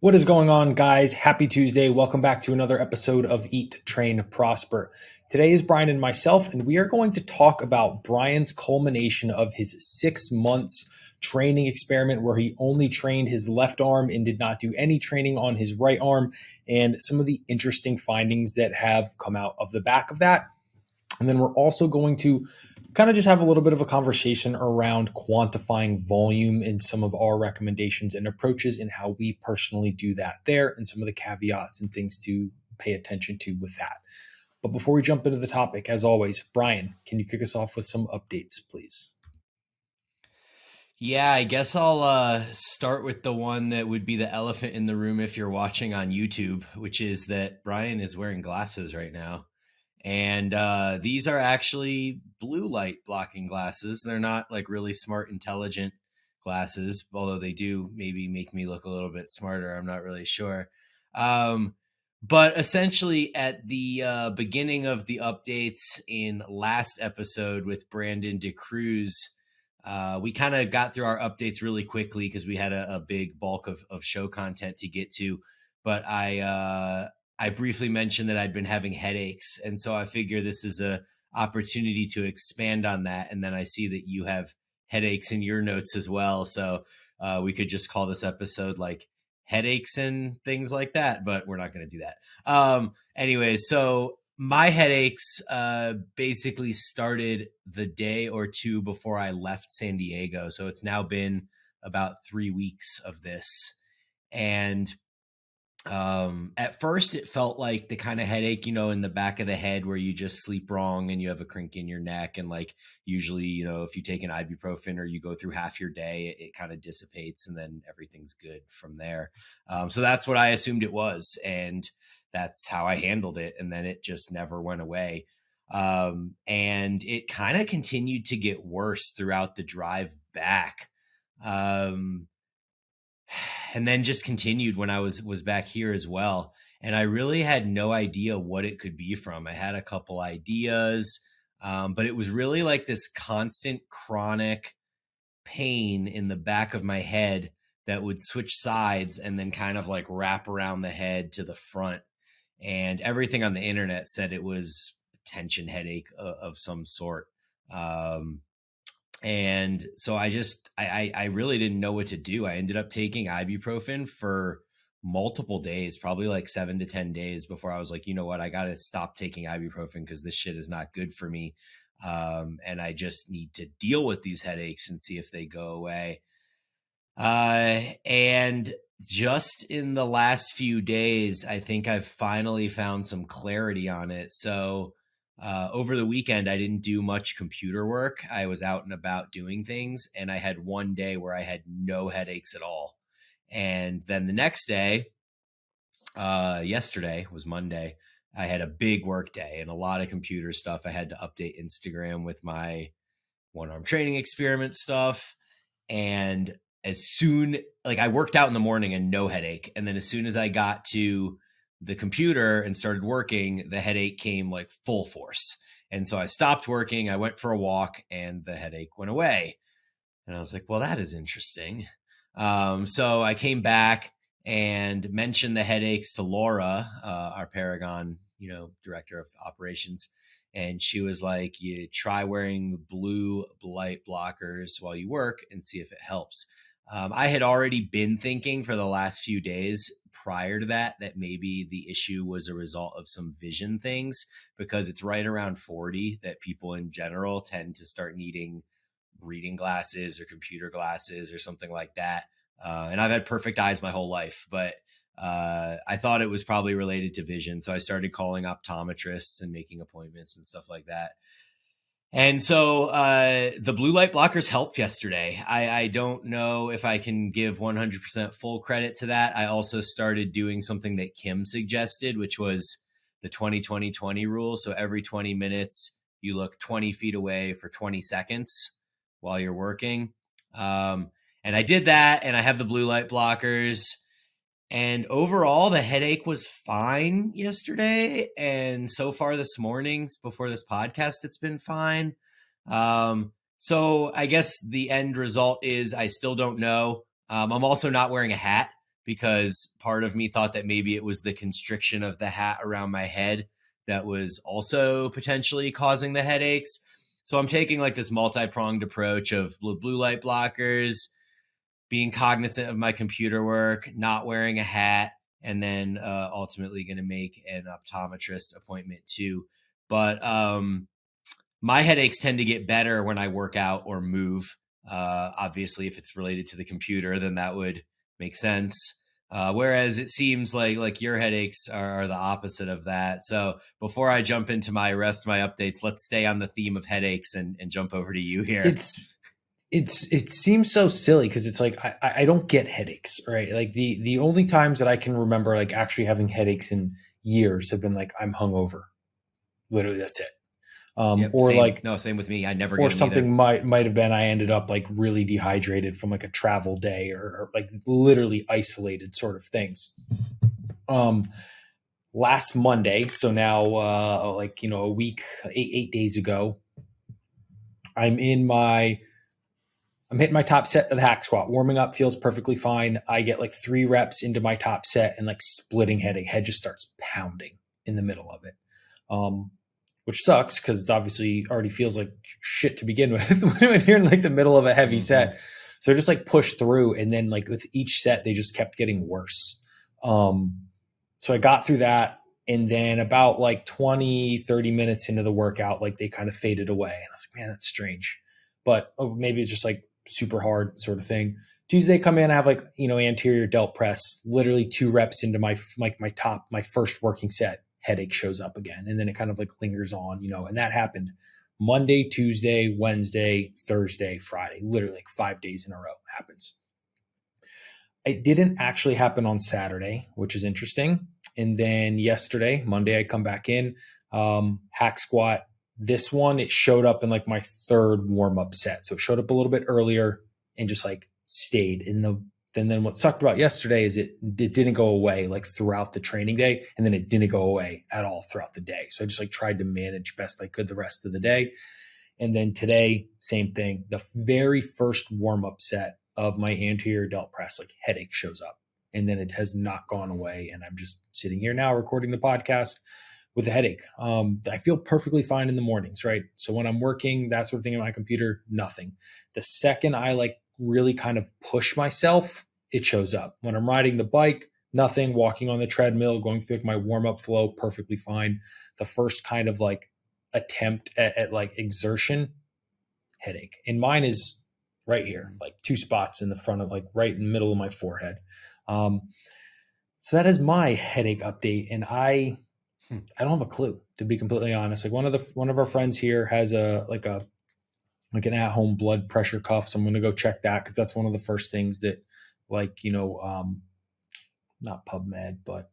What is going on, guys? Happy Tuesday. Welcome back to another episode of Eat, Train, Prosper. Today is Bryan and myself, and we are going to talk about Bryan's culmination of his 6 months training experiment where he only trained his left arm and did not do any training on his right arm, and some of the interesting findings that have come out of the back of that. And then we're also going to kind of just have a little bit of a conversation around quantifying volume and some of our recommendations and approaches and how we personally do that there and some of the caveats and things to pay attention to with that. But before we jump into the topic, as always, Bryan, can you kick us off with some updates, please? Yeah, I guess I'll start with the one that would be the elephant in the room if you're watching on YouTube, which is that Bryan is wearing glasses right now. And these are actually blue light blocking glasses. They're not like really smart, intelligent glasses, although they do maybe make me look a little bit smarter. I'm not really sure. But essentially, at the beginning of the updates in last episode with Brandon DeCruz, we kind of got through our updates really quickly because we had a big bulk of show content to get to. But I briefly mentioned that I'd been having headaches. And so I figure this is a opportunity to expand on that. And then I see that you have headaches in your notes as well. So we could just call this episode like headaches and things like that, but we're not going to do that. Anyway, so my headaches basically started the day or two before I left San Diego. So it's now been about 3 weeks of this. And at first it felt like the kind of headache, in the back of the head where you just sleep wrong and you have a crink in your neck. And like, usually, if you take an ibuprofen or you go through half your day, it kind of dissipates and then everything's good from there. So that's what I assumed it was. And that's how I handled it. And then it just never went away. And it kind of continued to get worse throughout the drive back. And then just continued when I was back here as well. And I really had no idea what it could be from. I had a couple ideas, but it was really like this constant chronic pain in the back of my head that would switch sides and then kind of like wrap around the head to the front. And everything on the internet said it was a tension headache of some sort. And so I really didn't know what to do. I ended up taking ibuprofen for multiple days, probably like 7 to 10 days before I was like, you know what, I got to stop taking ibuprofen because this shit is not good for me. And I just need to deal with these headaches and see if they go away. And just in the last few days, I think I've finally found some clarity on it. So over the weekend, I didn't do much computer work. I was out and about doing things, and I had one day where I had no headaches at all. And then the next day, yesterday was Monday, I had a big work day and a lot of computer stuff. I had to update Instagram with my one-arm training experiment stuff. And I worked out in the morning and no headache. And then as soon as I got to the computer and started working, the headache came like full force. And so I stopped working. I went for a walk and the headache went away. And I was like, well, that is interesting. So I came back and mentioned the headaches to Laura, our Paragon, director of operations. And she was like, you try wearing blue light blockers while you work and see if it helps. I had already been thinking for the last few days prior to that maybe the issue was a result of some vision things, because it's right around 40 that people in general tend to start needing reading glasses or computer glasses or something like that. And I've had perfect eyes my whole life, but I thought it was probably related to vision. So I started calling optometrists and making appointments and stuff like that. And so the blue light blockers helped yesterday. I don't know if I can give 100% full credit to that. I also started doing something that Kim suggested, which was the 20-20-20 rule. So every 20 minutes, you look 20 feet away for 20 seconds while you're working. And I did that, and I have the blue light blockers. And overall, the headache was fine yesterday. And so far this morning, before this podcast, it's been fine. So I guess the end result is I still don't know. I'm also not wearing a hat. because part of me thought that maybe it was the constriction of the hat around my head that was also potentially causing the headaches. So I'm taking like this multi-pronged approach of blue light blockers, being cognizant of my computer work, not wearing a hat, and then ultimately going to make an optometrist appointment too. But my headaches tend to get better when I work out or move. Obviously, if it's related to the computer, then that would make sense. Whereas it seems like your headaches are the opposite of that. So before I jump into my rest of my updates, let's stay on the theme of headaches and jump over to you here. It seems so silly because it's like I don't get headaches, right? Like the only times that I can remember like actually having headaches in years have been like I'm hungover. Literally, that's it. Yep, Or same. like No, same with me. I never or get them either. something might have been I ended up like really dehydrated from like a travel day or like literally isolated sort of things. Um, Last Monday, so now like a week, 8 days ago, I'm in my I'm hitting my top set of the hack squat. Warming up feels perfectly fine. I get like 3 reps into my top set and like splitting headache. Head just starts pounding in the middle of it, which sucks because it obviously already feels like shit to begin with when you're in like the middle of a heavy set. So just like push through, and then like with each set, they just kept getting worse. So I got through that. And then about like 20, 30 minutes into the workout, like they kind of faded away. And I was like, man, that's strange. But maybe it's just like super hard sort of thing. Tuesday come in, I have like, anterior delt press, literally 2 reps into my first working set, headache shows up again. And then it kind of like lingers on, and that happened Monday, Tuesday, Wednesday, Thursday, Friday, literally like 5 days in a row happens. It didn't actually happen on Saturday, which is interesting. And then yesterday, Monday, I come back in, hack squat. This one, it showed up in like my third warm up set. So it showed up a little bit earlier and just like stayed in the. And then what sucked about yesterday is it didn't go away like throughout the training day. And then it didn't go away at all throughout the day. So I just like tried to manage best I could the rest of the day. And then today, same thing. The very first warm up set of my anterior delt press, like headache shows up, and then it has not gone away. And I'm just sitting here now recording the podcast with a headache. I feel perfectly fine in the mornings, right? So when I'm working, that sort of thing on my computer, nothing. The second I like really kind of push myself, it shows up. When I'm riding the bike, nothing. Walking on the treadmill, going through like my warm up flow, perfectly fine. The first kind of like attempt at like exertion, headache. And mine is right here, like 2 spots in the front of like right in the middle of my forehead. So that is my headache update. And I don't have a clue, to be completely honest. Like one of our friends here has like an at-home blood pressure cuff. So I'm going to go check that because that's one of the first things that like, not PubMed, but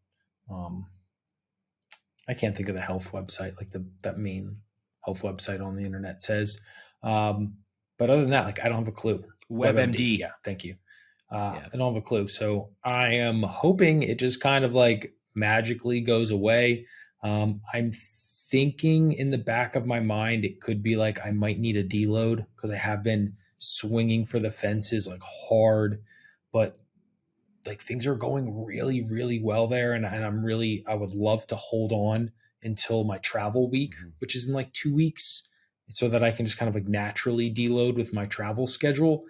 I can't think of the health website, like that main health website on the internet says. But other than that, like I don't have a clue. WebMD. Yeah, thank you. I don't have a clue. So I am hoping it just kind of like magically goes away. I'm thinking in the back of my mind, it could be like I might need a deload because I have been swinging for the fences like hard, but like things are going really, really well there. And I would love to hold on until my travel week, which is in like 2 weeks, so that I can just kind of like naturally deload with my travel schedule.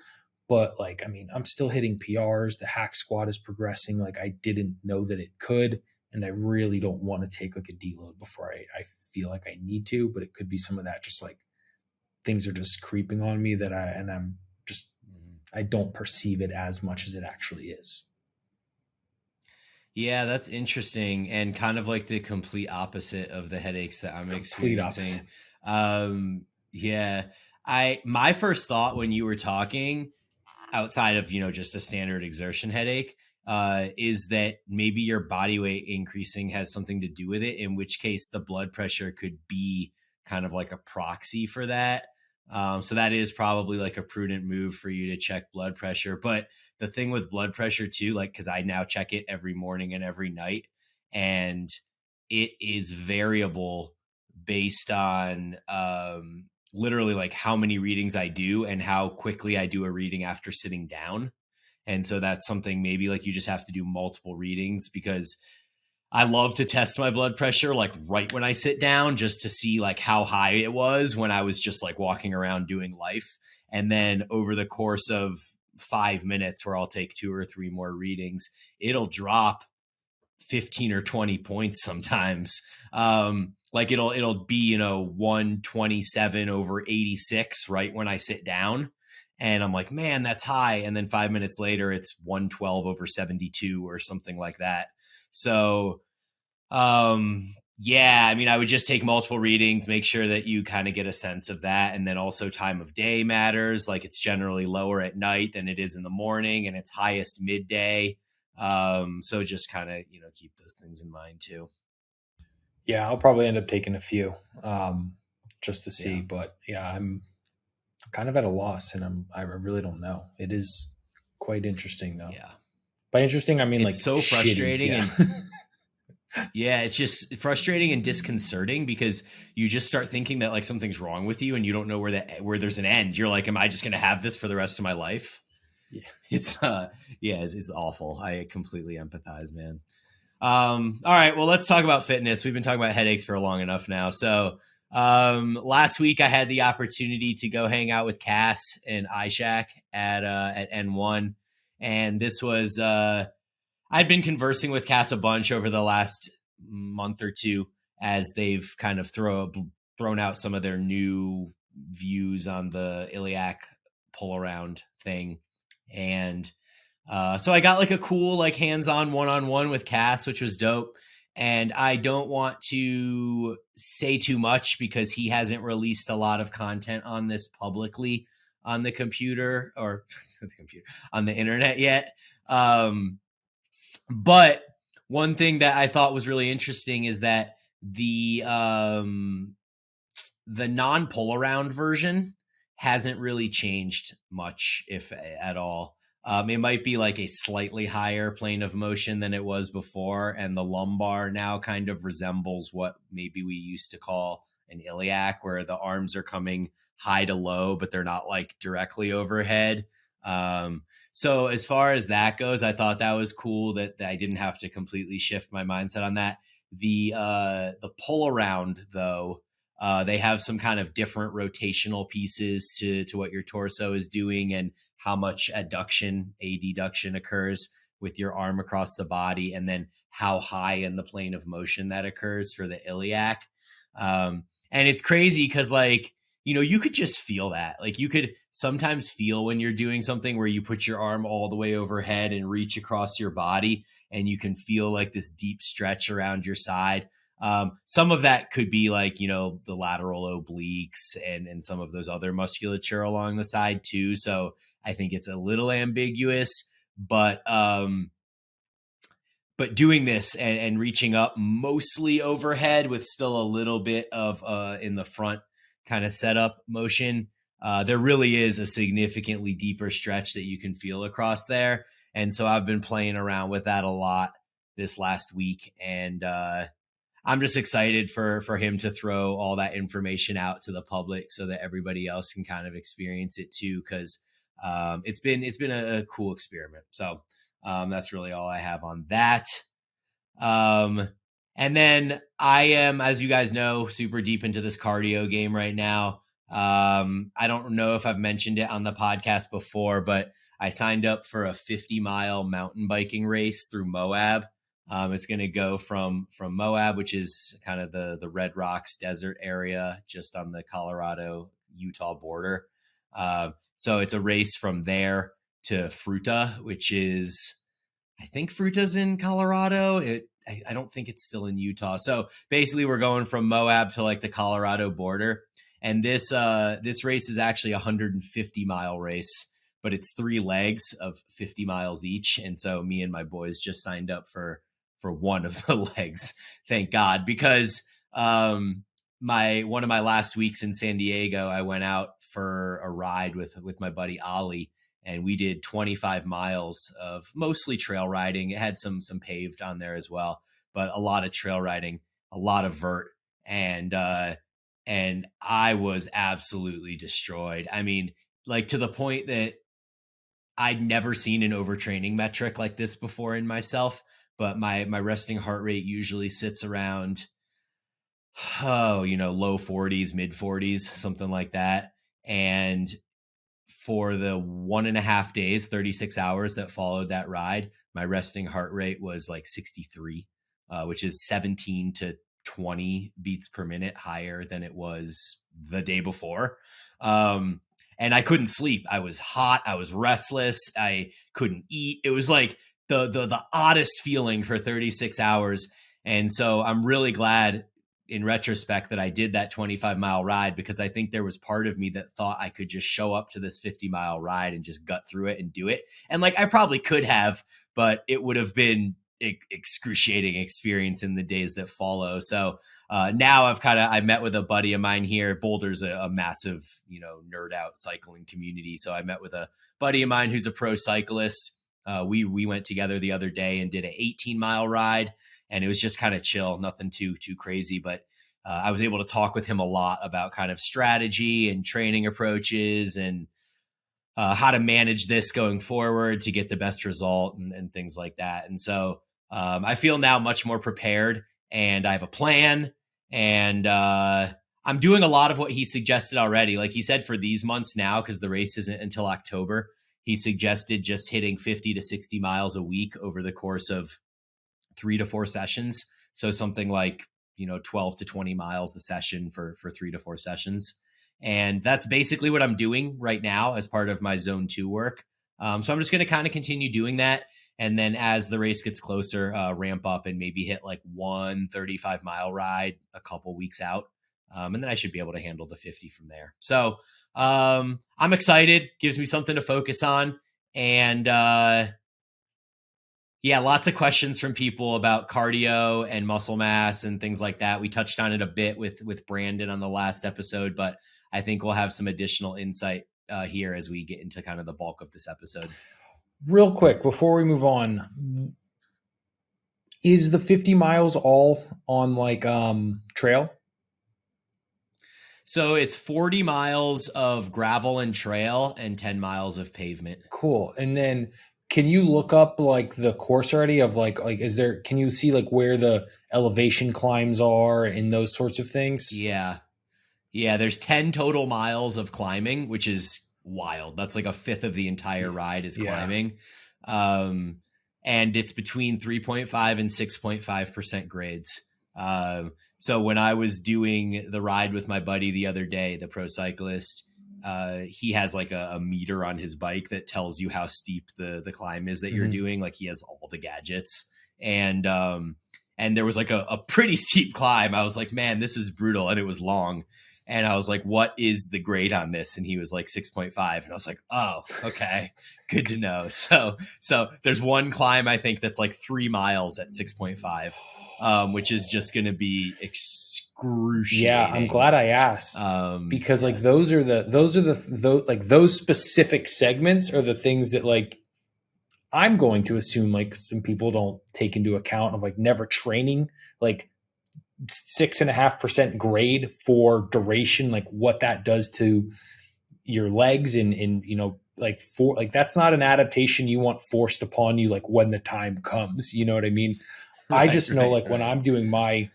But like, I mean, I'm still hitting PRs. The hack squat is progressing like I didn't know that it could. And I really don't want to take like a deload before I feel like I need to, but it could be some of that, just like things are just creeping on me I don't perceive it as much as it actually is. Yeah, that's interesting, and kind of like the complete opposite of the headaches that I'm experiencing. Yeah, my first thought when you were talking, outside of just a standard exertion headache, is that maybe your body weight increasing has something to do with it. In which case, the blood pressure could be kind of like a proxy for that. So that is probably like a prudent move for you to check blood pressure. But the thing with blood pressure too, like, cause I now check it every morning and every night, and it is variable based on, literally like how many readings I do and how quickly I do a reading after sitting down. And so that's something maybe like you just have to do multiple readings, because I love to test my blood pressure like right when I sit down, just to see like how high it was when I was just like walking around doing life. And then over the course of 5 minutes, where I'll take 2 or 3 more readings, it'll drop 15 or 20 points sometimes. Like it'll be, 127 over 86 right when I sit down. And I'm like, man, that's high. And then 5 minutes later, it's 112 over 72 or something like that. So, yeah, I mean, I would just take multiple readings, make sure that you kind of get a sense of that. And then also time of day matters. Like it's generally lower at night than it is in the morning, and it's highest midday. So just kind of, keep those things in mind too. Yeah, I'll probably end up taking a few just to see. Yeah. But yeah, I'm kind of at a loss, and I really don't know. It is quite interesting though. Yeah. By interesting, I mean It's like so shitty. frustrating. Yeah. And yeah, it's just frustrating and disconcerting, because you just start thinking that like something's wrong with you and you don't know where there's an end. You're like, am I just going to have this for the rest of my life? Yeah. It's it's awful. I completely empathize, man. All right, well, let's talk about fitness. We've been talking about headaches for long enough now. So last week I had the opportunity to go hang out with Cass and iShack at N1. And this was I'd been conversing with Cass a bunch over the last month or two, as they've kind of thrown out some of their new views on the iliac pull around thing. And so I got like a cool like hands-on one-on-one with Cass, which was dope. And I don't want to say too much because he hasn't released a lot of content on this publicly on the computer, or the computer, on the internet yet. But one thing that I thought was really interesting is that the non-pull around version hasn't really changed much, if at all. It might be like a slightly higher plane of motion than it was before, and the lumbar now kind of resembles what maybe we used to call an iliac, where the arms are coming high to low, but they're not like directly overhead. So as far as that goes, I thought that was cool that I didn't have to completely shift my mindset on that. The pull around though, they have some kind of different rotational pieces to what your torso is doing, and how much adduction occurs with your arm across the body, and then how high in the plane of motion that occurs for the iliac. And it's crazy because like, you could just feel that. Like you could sometimes feel when you're doing something where you put your arm all the way overhead and reach across your body, and you can feel like this deep stretch around your side. Some of that could be like, the lateral obliques and some of those other musculature along the side too. So I think it's a little ambiguous, but doing this and reaching up mostly overhead with still a little bit of in the front kind of setup motion, there really is a significantly deeper stretch that you can feel across there. And so I've been playing around with that a lot this last week, and I'm just excited for him to throw all that information out to the public so that everybody else can kind of experience it too, because it's been a cool experiment. So that's really all I have on that. And then I am, as you guys know, super deep into this cardio game right now. I don't know if I've mentioned it on the podcast before, but I signed up for a 50-mile mountain biking race through Moab. It's going to go from Moab, which is kind of the Red Rocks desert area just on the Colorado-Utah border. So it's a race from there to Fruta, which is, I think Fruta's in Colorado. I don't think it's still in Utah. So basically we're going from Moab to like the Colorado border. And this race is actually a 150-mile race, but it's 3 legs of 50 miles each. And so me and my boys just signed up for one of the legs, thank God, because one of my last weeks in San Diego, I went out for a ride with my buddy Ollie, and we did 25 miles of mostly trail riding. It had some paved on there as well, but a lot of trail riding, a lot of vert, and I was absolutely destroyed. I mean, like to the point that I'd never seen an overtraining metric like this before in myself, but my resting heart rate usually sits around, low 40s, mid 40s, something like that. And for the 1.5 days, 36 hours that followed that ride, my resting heart rate was like 63, which is 17 to 20 beats per minute higher than it was the day before. And I couldn't sleep. I was hot. I was restless. I couldn't eat. It was like the oddest feeling for 36 hours. And so I'm really glad in retrospect that I did that 25-mile ride, because I think there was part of me that thought I could just show up to this 50-mile ride and just gut through it and do it. And like, I probably could have, but it would have been excruciating experience in the days that follow. So now I met with a buddy of mine here. Boulder's a massive, nerd out cycling community. So I met with a buddy of mine who's a pro cyclist. We went together the other day and did an 18-mile ride. And it was just kind of chill, nothing too crazy. But I was able to talk with him a lot about kind of strategy and training approaches and how to manage this going forward to get the best result and things like that. And so I feel now much more prepared, and I have a plan, and I'm doing a lot of what he suggested already. Like he said, for these months now, because the race isn't until October, he suggested just hitting 50 to 60 miles a week over the course of 3 to 4 sessions. So something like, 12 to 20 miles a session for 3 to 4 sessions. And that's basically what I'm doing right now as part of my zone 2 work. So I'm just going to kind of continue doing that. And then as the race gets closer, ramp up and maybe hit like 135-mile ride a couple weeks out. And then I should be able to handle the 50 from there. So I'm excited. Gives me something to focus on. And yeah, lots of questions from people about cardio and muscle mass and things like that. We touched on it a bit with Brandon on the last episode, but I think we'll have some additional insight here as we get into kind of the bulk of this episode. Real quick, before we move on, is the 50 miles all on like trail? So it's 40 miles of gravel and trail and 10 miles of pavement. Cool. And then can you look up like the course already of can you see like where the elevation climbs are and those sorts of things? Yeah. There's 10 total miles of climbing, which is wild. That's like a fifth of the entire ride is climbing. And it's between 3.5 and 6.5% grades. So when I was doing the ride with my buddy the other day, the pro cyclist, he has like a meter on his bike that tells you how steep the climb is that you're doing. Like he has all the gadgets, and there was like a pretty steep climb. I was like, man, this is brutal. And it was long. And I was like, what is the grade on this? And he was like 6.5. And I was like, oh, okay, good to know. So there's one climb, I think, that's like 3 miles at 6.5, which is just going to be excruciating. Yeah, I'm glad I asked because like those those specific segments are the things that like I'm going to assume like some people don't take into account of like never training like 6.5% grade for duration, like what that does to your legs and like that's not an adaptation you want forced upon you like when the time comes. You know what I mean? I just know when I'm doing my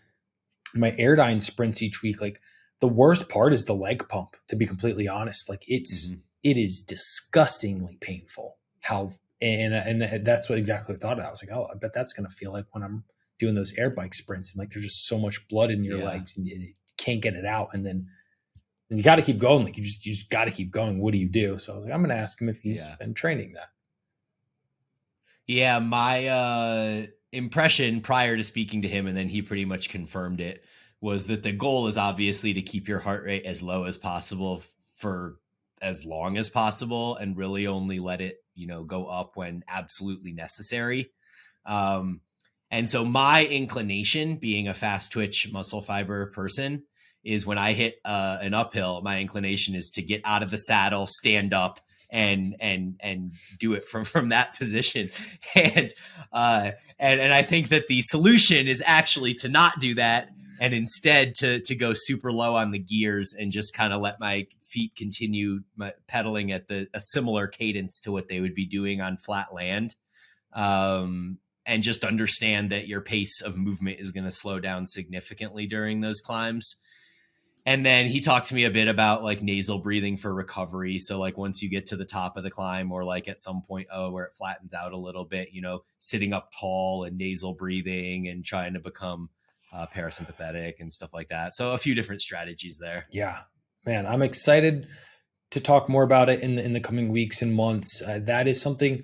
Airdyne sprints each week, like the worst part is the leg pump, to be completely honest. Like it is disgustingly painful and that's exactly what I thought of. I was like, oh, I bet that's going to feel like when I'm doing those air bike sprints and like there's just so much blood in your legs and you can't get it out. And then you got to keep going. Like you just got to keep going. What do you do? So I was like, I'm going to ask him if he's been training that. Yeah. My impression prior to speaking to him, and then he pretty much confirmed it, was that the goal is obviously to keep your heart rate as low as possible for as long as possible and really only let it, go up when absolutely necessary. And so my inclination, being a fast twitch muscle fiber person, is when I hit an uphill, my inclination is to get out of the saddle, stand up, and do it from that position. And I think that the solution is actually to not do that, and instead to go super low on the gears and just kind of let my feet continue pedaling at a similar cadence to what they would be doing on flat land. And just understand that your pace of movement is going to slow down significantly during those climbs. And then he talked to me a bit about like nasal breathing for recovery. So like once you get to the top of the climb, or like at some point, where it flattens out a little bit, sitting up tall and nasal breathing and trying to become parasympathetic and stuff like that. So a few different strategies there. Yeah, man, I'm excited to talk more about it in the coming weeks and months. That is something.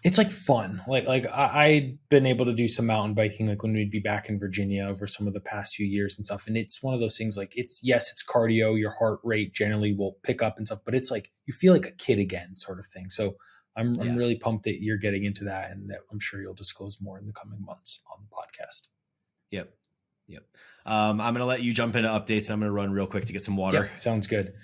It's like fun. Like I'd been able to do some mountain biking, like when we'd be back in Virginia over some of the past few years and stuff. And it's one of those things like it's cardio, your heart rate generally will pick up and stuff, but it's like, you feel like a kid again sort of thing. So I'm really pumped that you're getting into that, and I'm sure you'll disclose more in the coming months on the podcast. Yep. I'm going to let you jump into updates. I'm going to run real quick to get some water. Yep, sounds good.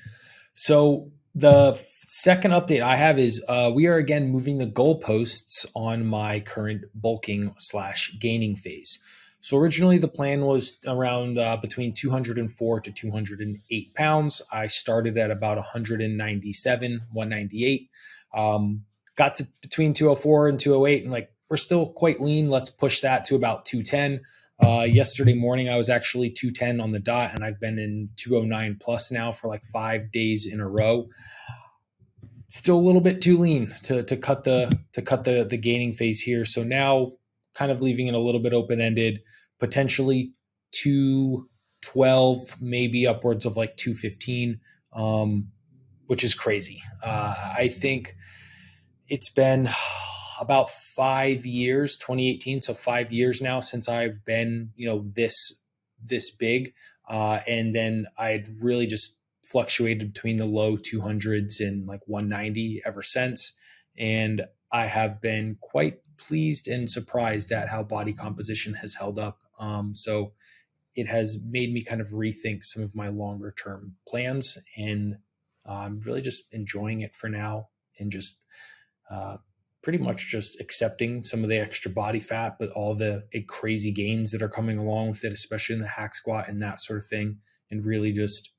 So the second update I have is we are again moving the goalposts on my current bulking / gaining phase. So originally the plan was around between 204 to 208 pounds. I started at about 197, 198. Got to between 204 and 208, and like, we're still quite lean. Let's push that to about 210. Yesterday morning, I was actually 210 on the dot, and I've been in 209 plus now for like 5 days in a row. Still a little bit too lean to cut the gaining phase here. So now kind of leaving it a little bit open-ended, potentially 212, maybe upwards of like 215, which is crazy. I think it's been about 5 years, 2018. So 5 years now since I've been, this big. And then I'd really just fluctuated between the low 200s and like 190 ever since. And I have been quite pleased and surprised at how body composition has held up. So it has made me kind of rethink some of my longer term plans, and I'm really just enjoying it for now, and just pretty much just accepting some of the extra body fat, but all the crazy gains that are coming along with it, especially in the hack squat and that sort of thing, and really just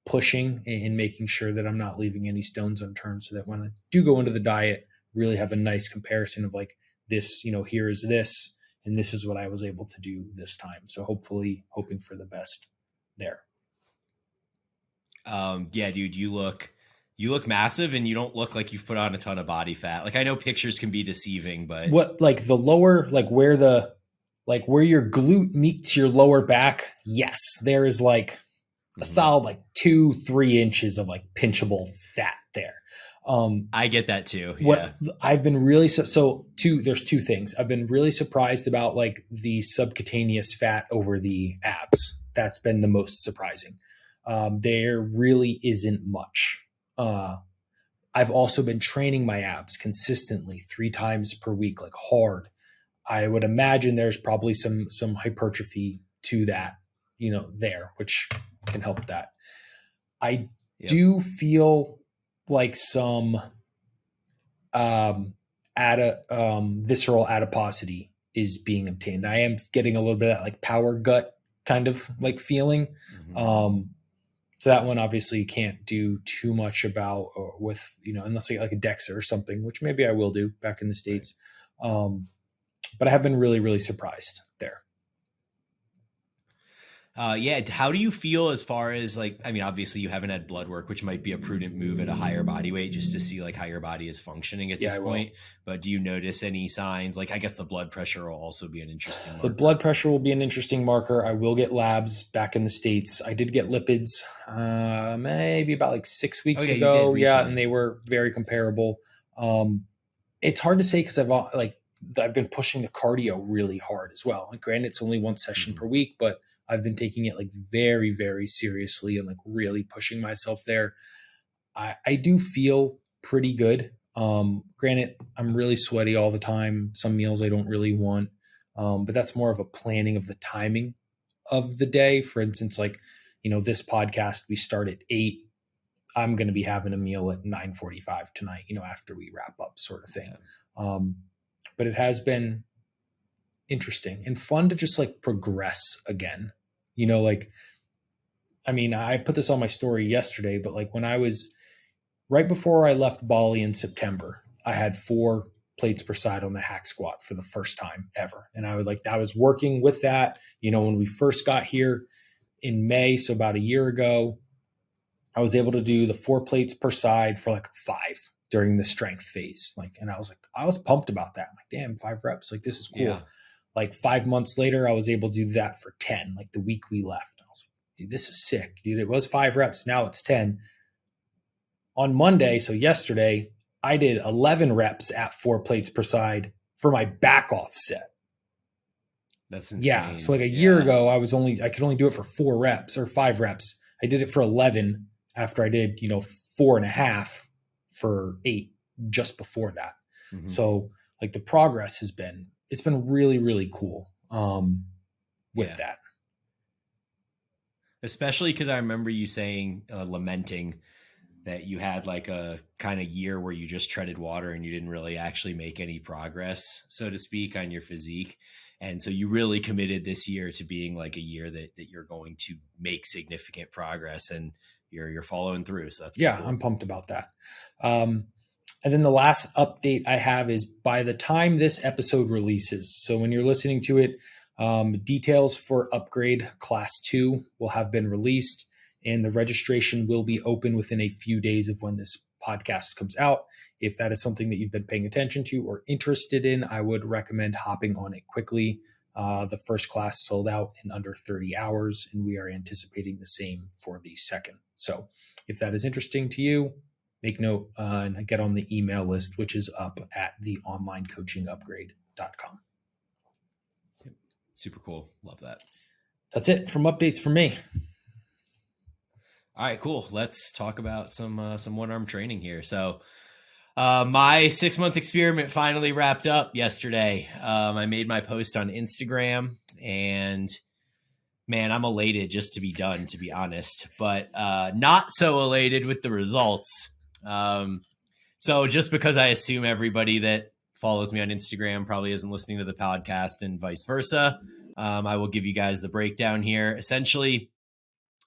pushing and making sure that I'm not leaving any stones unturned, so that when I do go into the diet, really have a nice comparison of like this, here is this, and this is what I was able to do this time. So hopefully hoping for the best there. Yeah, dude, you look massive, and you don't look like you've put on a ton of body fat. Like, I know pictures can be deceiving, but what, like the lower, like where your glute meets your lower back. Yes, there is like a solid like 2-3 inches of like pinchable fat there. I get that too. Yeah. I've been really, there's two things. I've been really surprised about like the subcutaneous fat over the abs. That's been the most surprising. There really isn't much. I've also been training my abs consistently 3 times per week, like hard. I would imagine there's probably some hypertrophy to that, there, which can help that. I do feel like some visceral adiposity is being obtained. I am getting a little bit of that like power gut kind of like feeling. So that one obviously you can't do too much about with, unless like a DEXA or something, which maybe I will do back in the States. But I have been really, really surprised there. Yeah. How do you feel as far as like, I mean, obviously you haven't had blood work, which might be a prudent move at a higher body weight just to see like how your body is functioning at this point. But do you notice any signs? Like, I guess the blood pressure will also be an interesting marker. The blood pressure will be an interesting marker. I will get labs back in the States. I did get lipids maybe about like 6 weeks ago. Yeah. And they were very comparable. It's hard to say because I've been pushing the cardio really hard as well. Like, granted, it's only one session per week, but I've been taking it like very, very seriously and like really pushing myself there. I do feel pretty good. Granted, I'm really sweaty all the time. Some meals I don't really want, but that's more of a planning of the timing of the day. For instance, like, this podcast, we start at 8. I'm going to be having a meal at 9:45 tonight, after we wrap up, sort of thing. But it has been interesting and fun to just like progress again. Like, I mean, I put this on my story yesterday, but like when I was right before I left Bali in September, I had 4 plates per side on the hack squat for the first time ever. And I was working with that, when we first got here in May. So about a year ago, I was able to do the 4 plates per side for like 5 during the strength phase. And I was pumped about that. I'm like, damn, 5 reps. Like, this is cool. Yeah. Like 5 months later, I was able to do that for 10, like the week we left. I was like, dude, this is sick. Dude, it was 5 reps. Now it's 10. On Monday, so yesterday, I did 11 reps at 4 plates per side for my back off set. That's insane. Yeah. So like a year ago, I could only do it for 4 reps or 5 reps. I did it for 11 after I did, 4.5 for 8 just before that. Mm-hmm. So like the progress it's been really, really cool with that. Especially because I remember you saying, lamenting that you had like a kind of year where you just treaded water and you didn't really actually make any progress, so to speak, on your physique. And so you really committed this year to being like a year that you're going to make significant progress, and you're following through. So that's cool. I'm pumped about that. And then the last update I have is by the time this episode releases, so when you're listening to it, details for upgrade class 2 will have been released, and the registration will be open within a few days of when this podcast comes out. If that is something that you've been paying attention to or interested in, I would recommend hopping on it quickly. The first class sold out in under 30 hours, and we are anticipating the same for the second. So if that is interesting to you, make note and get on the email list, which is up at theonlinecoachingupgrade.com. Super cool. Love that. That's it from updates from me. All right, cool. Let's talk about some one-arm training here. So my 6-month experiment finally wrapped up yesterday. I made my post on Instagram, and man, I'm elated just to be done, to be honest, but not so elated with the results. So just because I assume everybody that follows me on Instagram probably isn't listening to the podcast and vice versa, I will give you guys the breakdown here. Essentially,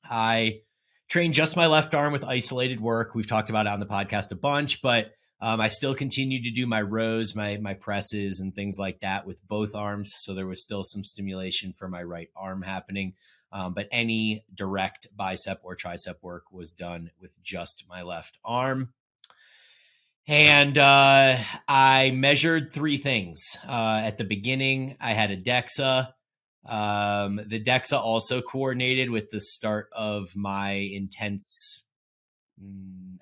I train just my left arm with isolated work. We've talked about it on the podcast a bunch, but I still continue to do my rows, my presses and things like that with both arms. So there was still some stimulation for my right arm happening. But any direct bicep or tricep work was done with just my left arm. And I measured 3 things. At the beginning, I had a DEXA. The DEXA also coordinated with the start of my intense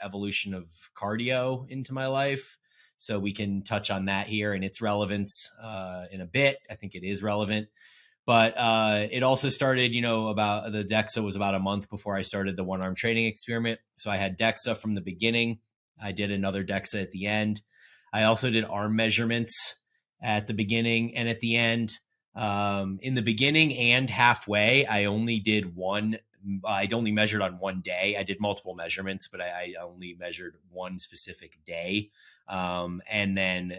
evolution of cardio into my life. So we can touch on that here and its relevance in a bit. I think it is relevant. But it also started, about the DEXA was about a month before I started the one-arm training experiment. So I had DEXA from the beginning. I did another DEXA at the end. I also did arm measurements at the beginning and at the end. In the beginning and halfway, I only did one. I only measured on one day. I did multiple measurements, but I only measured one specific day. And then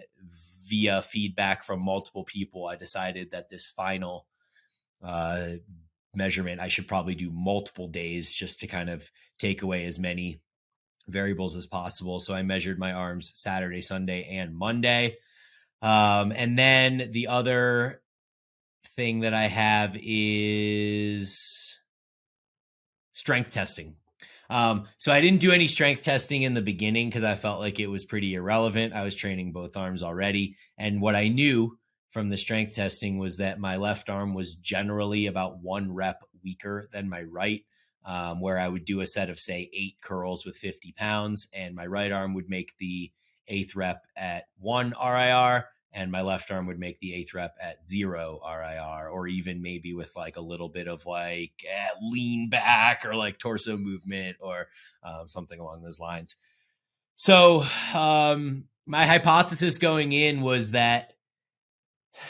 via feedback from multiple people, I decided that this final measurement, I should probably do multiple days just to kind of take away as many variables as possible. So I measured my arms Saturday, Sunday, and Monday. And then the other thing that I have is strength testing. So I didn't do any strength testing in the beginning because I felt like it was pretty irrelevant. I was training both arms already. And what I knew from the strength testing was that my left arm was generally about 1 rep weaker than my right, where I would do a set of, say, 8 curls with 50 pounds, and my right arm would make the 8th rep at 1 RIR, and my left arm would make the 8th rep at 0 RIR, or even maybe with like a little bit of like lean back or like torso movement or something along those lines. So my hypothesis going in was that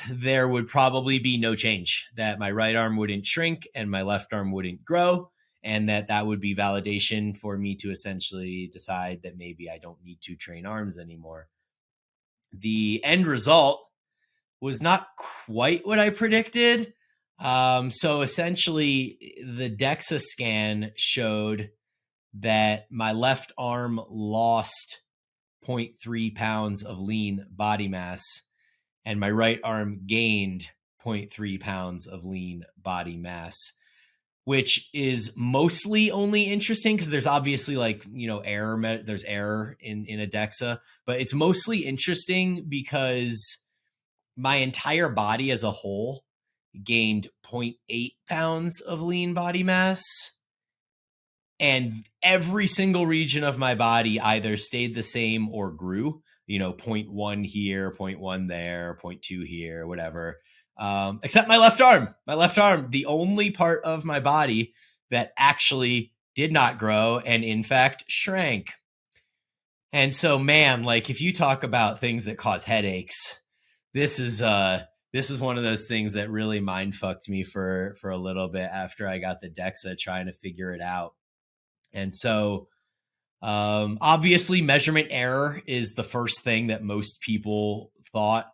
there would probably be no change, that my right arm wouldn't shrink and my left arm wouldn't grow, and that would be validation for me to essentially decide that maybe I don't need to train arms anymore. The end result was not quite what I predicted. So essentially, the DEXA scan showed that my left arm lost 0.3 pounds of lean body mass, and my right arm gained 0.3 pounds of lean body mass, which is mostly only interesting because there's obviously error. There's error in a DEXA, but it's mostly interesting because my entire body as a whole gained 0.8 pounds of lean body mass. And every single region of my body either stayed the same or grew, 0.1 here, 0.1 there, 0.2 here, whatever. Except my left arm. My left arm, the only part of my body that actually did not grow and in fact shrank. And so, man, if you talk about things that cause headaches, this is one of those things that really mind fucked me for a little bit after I got the DEXA, trying to figure it out. And so, obviously, measurement error is the first thing that most people thought.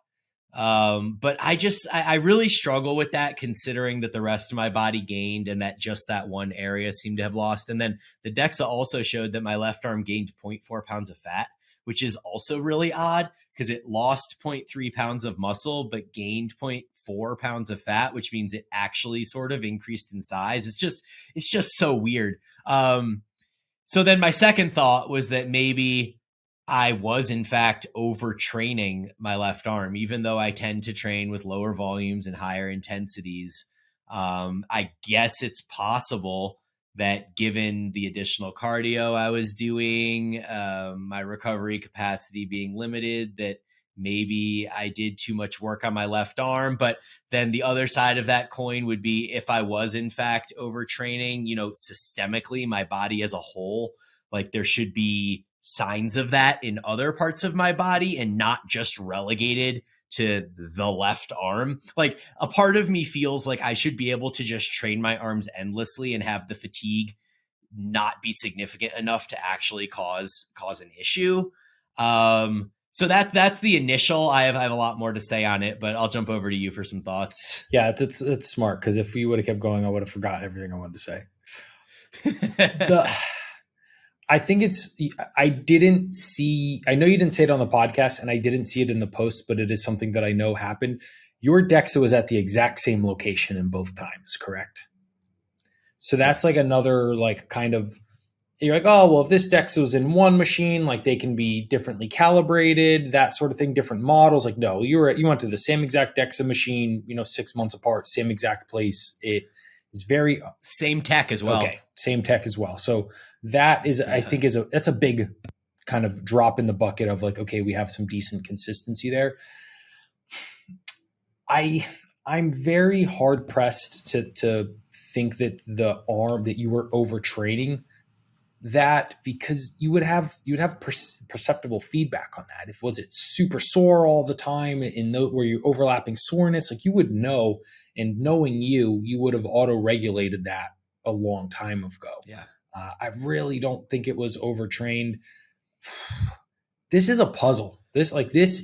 But I really struggle with that, considering that the rest of my body gained and that just that one area seemed to have lost. And then the DEXA also showed that my left arm gained 0.4 pounds of fat, which is also really odd because it lost 0.3 pounds of muscle, but gained 0.4 pounds of fat, which means it actually sort of increased in size. It's just so weird. So then my second thought was that maybe I was in fact overtraining my left arm, even though I tend to train with lower volumes and higher intensities. I guess it's possible that given the additional cardio I was doing, my recovery capacity being limited, that maybe I did too much work on my left arm. But then the other side of that coin would be if I was in fact overtraining, systemically, my body as a whole, there should be signs of that in other parts of my body and not just relegated to the left arm. A part of me feels like I should be able to just train my arms endlessly and have the fatigue not be significant enough to actually cause an issue. So that's the initial. I have a lot more to say on it, but I'll jump over to you for some thoughts. Yeah, it's smart, because if we would have kept going, I would have forgotten everything I wanted to say. I think I know you didn't say it on the podcast and I didn't see it in the post, but it is something that I know happened. Your DEXA was at the exact same location in both times, correct? So that's Correct. Another kind of, you're like, oh, well, if this DEXA was in one machine, they can be differently calibrated, that sort of thing, different models. No, you went to the same exact DEXA machine, 6 months apart, same exact place. It is very same tech as well. Okay, same tech as well. So that is, I think, that's a big kind of drop in the bucket of okay, we have some decent consistency there. I'm very hard pressed to think that the arm that you were overtraining that, because you'd have perceptible feedback on that. Was it super sore all the time where you're overlapping soreness? You would know, and knowing you would have auto regulated that a long time ago. Yeah. I really don't think it was overtrained. This is a puzzle. This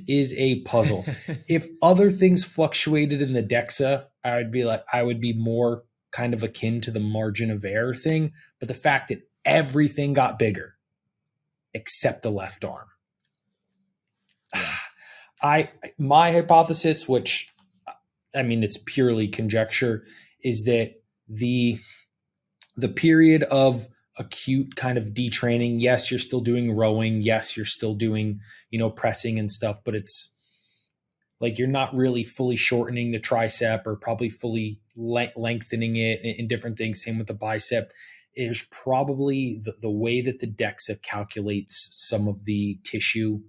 is a puzzle. If other things fluctuated in the DEXA, I would be more kind of akin to the margin of error thing. But the fact that everything got bigger except the left arm. Yeah. My hypothesis, which it's purely conjecture, is that the period of acute kind of detraining, yes, you're still doing rowing, yes, you're still doing, pressing and stuff, but it's you're not really fully shortening the tricep or probably fully lengthening it in different things. Same with the bicep. Is probably the way that the DEXA calculates some of the tissue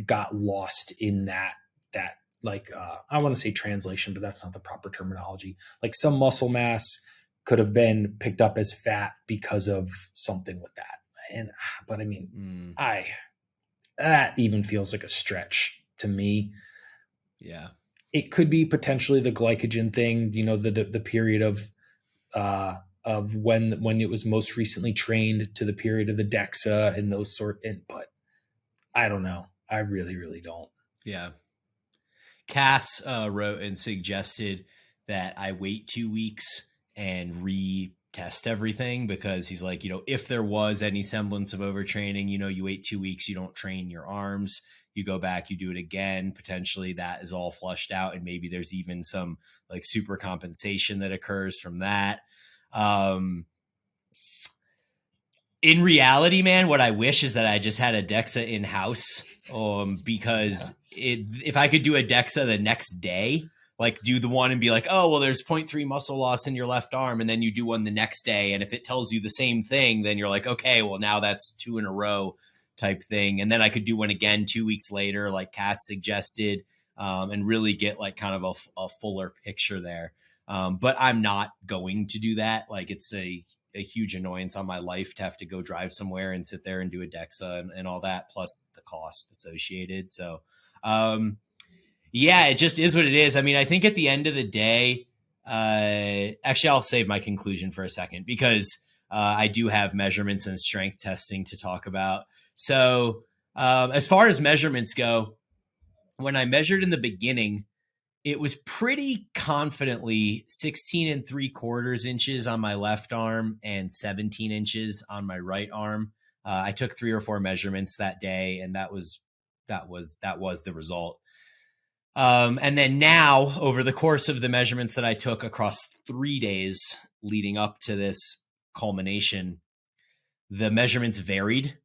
got lost in that I want to say translation, but that's not the proper terminology. Some muscle mass could have been picked up as fat because of something with that. But that even feels like a stretch to me. Yeah. It could be potentially the glycogen thing, the period of when it was most recently trained to the period of the DEXA and those but I don't know. I really, really don't. Yeah. Cass wrote and suggested that I wait 2 weeks and retest everything, because he's like, if there was any semblance of overtraining, you wait 2 weeks, you don't train your arms, you go back, you do it again, potentially that is all flushed out, and maybe there's even some like super compensation that occurs from that. In reality, man, what I wish is that I just had a DEXA in-house, because if I could do a DEXA the next day, like do the one and be like, oh, well, there's 0.3 muscle loss in your left arm, and then you do one the next day, and if it tells you the same thing, then you're like, okay, well, now that's 2 in a row type thing. And then I could do one again 2 weeks later, like Cass suggested, and really get like kind of a fuller picture there. But I'm not going to do that. Like, it's a huge annoyance on my life to have to go drive somewhere and sit there and do a DEXA and all that, plus the cost associated. So, yeah, it just is what it is. I mean, I think at the end of the day, actually, I'll save my conclusion for a second, because I do have measurements and strength testing to talk about. So, as far as measurements go, when I measured in the beginning, it was pretty confidently 16 3/4 inches on my left arm and 17 inches on my right arm. I took 3 or 4 measurements that day, and that was the result. And then now, over the course of the measurements that I took across 3 days leading up to this culmination, the measurements varied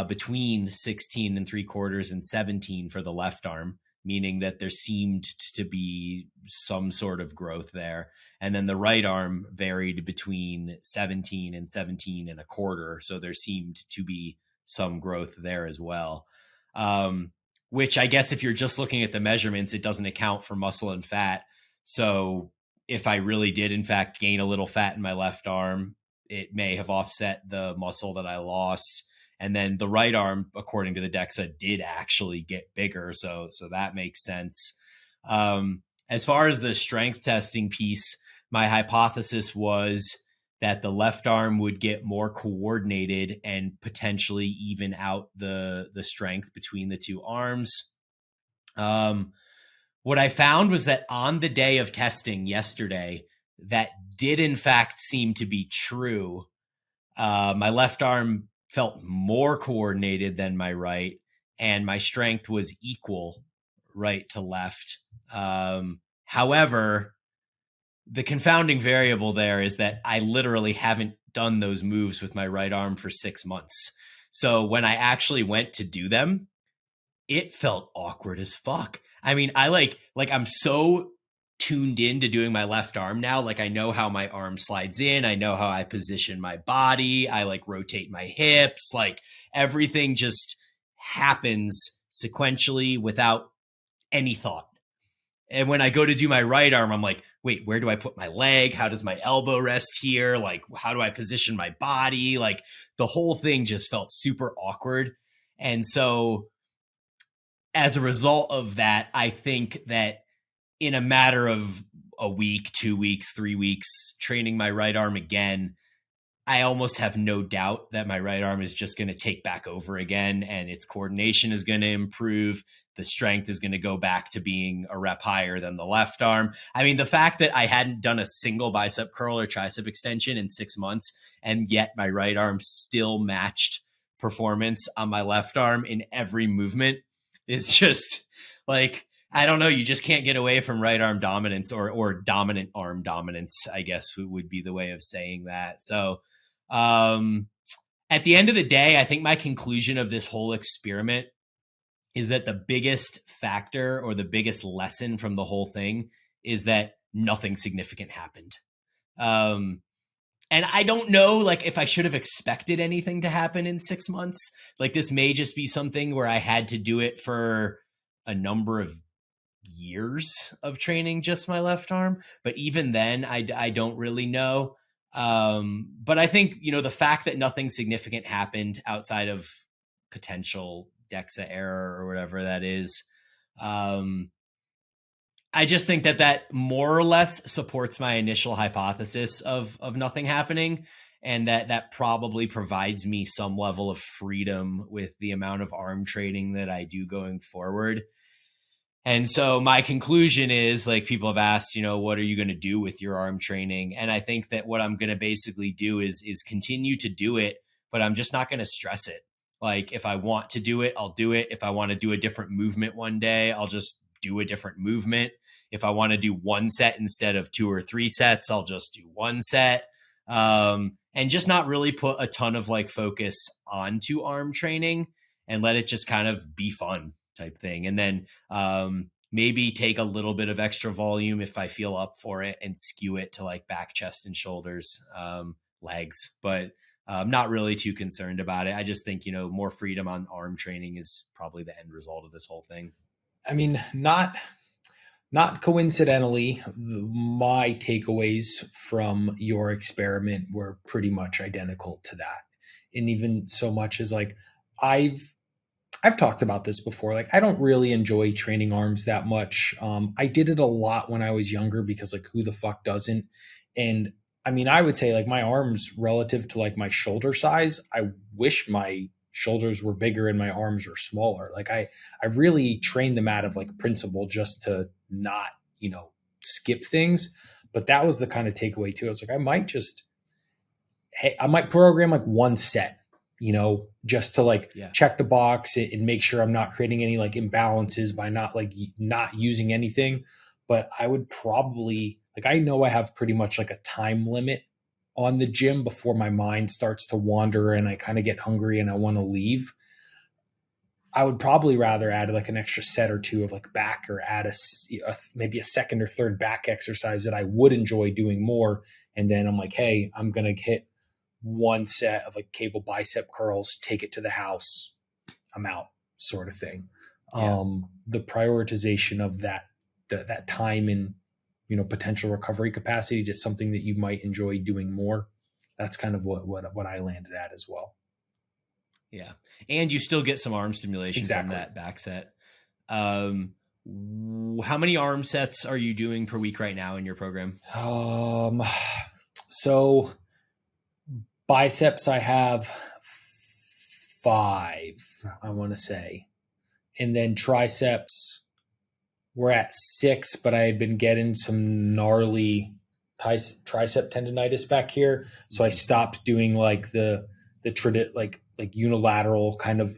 between 16 3/4 and 17 for the left arm, meaning that there seemed to be some sort of growth there. And then the right arm varied between 17 and 17 1/4. So there seemed to be some growth there as well. Which I guess if you're just looking at the measurements, it doesn't account for muscle and fat. So if I really did, in fact, gain a little fat in my left arm, it may have offset the muscle that I lost. And then the right arm, according to the DEXA, did actually get bigger. So that makes sense. As far as the strength testing piece, my hypothesis was that the left arm would get more coordinated and potentially even out the strength between the two arms. What I found was that on the day of testing yesterday, that did in fact seem to be true. My left arm felt more coordinated than my right, and my strength was equal right to left. However, the confounding variable there is that I literally haven't done those moves with my right arm for 6 months. So when I actually went to do them, it felt awkward as fuck. I mean, I I'm so tuned in to doing my left arm now. Like, I know how my arm slides in. I know how I position my body. I like rotate my hips. Like, everything just happens sequentially without any thought. And when I go to do my right arm, I'm like, wait, where do I put my leg? How does my elbow rest here? Like, how do I position my body? Like, the whole thing just felt super awkward. And so as a result of that, I think that in a matter of a week, 2 weeks, 3 weeks, training my right arm again, I almost have no doubt that my right arm is just going to take back over again, and its coordination is going to improve. The strength is going to go back to being a rep higher than the left arm. I mean, the fact that I hadn't done a single bicep curl or tricep extension in 6 months, and yet my right arm still matched performance on my left arm in every movement is just like, I don't know. You just can't get away from right arm dominance, or dominant arm dominance, I guess would be the way of saying that. So at the end of the day, I think my conclusion of this whole experiment is that the biggest factor, or the biggest lesson from the whole thing, is that nothing significant happened. And I don't know, like, if I should have expected anything to happen in 6 months. Like, this may just be something where I had to do it for a number of years of training just my left arm. But even then, I don't really know. But I think, the fact that nothing significant happened outside of potential DEXA error or whatever that is, I just think that more or less supports my initial hypothesis of nothing happening, and that probably provides me some level of freedom with the amount of arm training that I do going forward. And so my conclusion is, like, people have asked, what are you going to do with your arm training? And I think that what I'm going to basically do is continue to do it, but I'm just not going to stress it. Like, if I want to do it, I'll do it. If I want to do a different movement one day, I'll just do a different movement. If I want to do one set instead of 2 or 3 sets, I'll just do one set. And just not really put a ton of like focus onto arm training and let it just kind of be fun type thing. And then maybe take a little bit of extra volume if I feel up for it and skew it to like back, chest, and shoulders, legs. But I'm not really too concerned about it. I just think, more freedom on arm training is probably the end result of this whole thing. I mean, not coincidentally, my takeaways from your experiment were pretty much identical to that. And even so much as like, I've talked about this before. Like, I don't really enjoy training arms that much. I did it a lot when I was younger because like, who the fuck doesn't? And I mean, I would say like my arms relative to like my shoulder size, I wish my shoulders were bigger and my arms were smaller. Like I really trained them out of like principle just to not, skip things. But that was the kind of takeaway too. I was like, I might program like one set, just to like check the box and make sure I'm not creating any like imbalances by not using anything. But I would probably like, I know I have pretty much like a time limit on the gym before my mind starts to wander and I kind of get hungry and I want to leave. I would probably rather add like an extra set or two of like back, or add maybe a second or third back exercise that I would enjoy doing more. And then I'm like, hey, I'm going to hit one set of like cable bicep curls, take it to the house, I'm out, sort of thing. Yeah. The prioritization of that time and, potential recovery capacity, just something that you might enjoy doing more. That's kind of what I landed at as well. Yeah. And you still get some arm stimulation from that back set. How many arm sets are you doing per week right now in your program? So biceps, I have 5, I want to say. And then triceps, we're at 6, but I had been getting some gnarly tricep tendonitis back here. So I stopped doing like the like unilateral kind of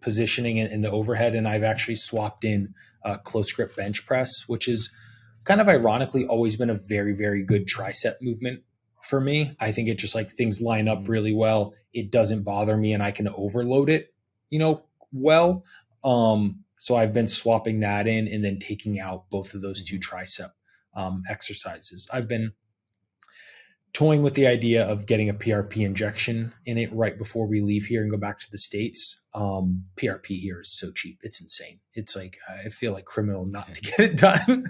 positioning in the overhead. And I've actually swapped in close grip bench press, which is kind of ironically always been a very, very good tricep movement for me. I think it just like things line up really well. It doesn't bother me and I can overload it, well. So I've been swapping that in and then taking out both of those 2 tricep exercises. I've been toying with the idea of getting a PRP injection in it right before we leave here and go back to the States. PRP here is so cheap. It's insane. It's like, I feel like criminal not to get it done.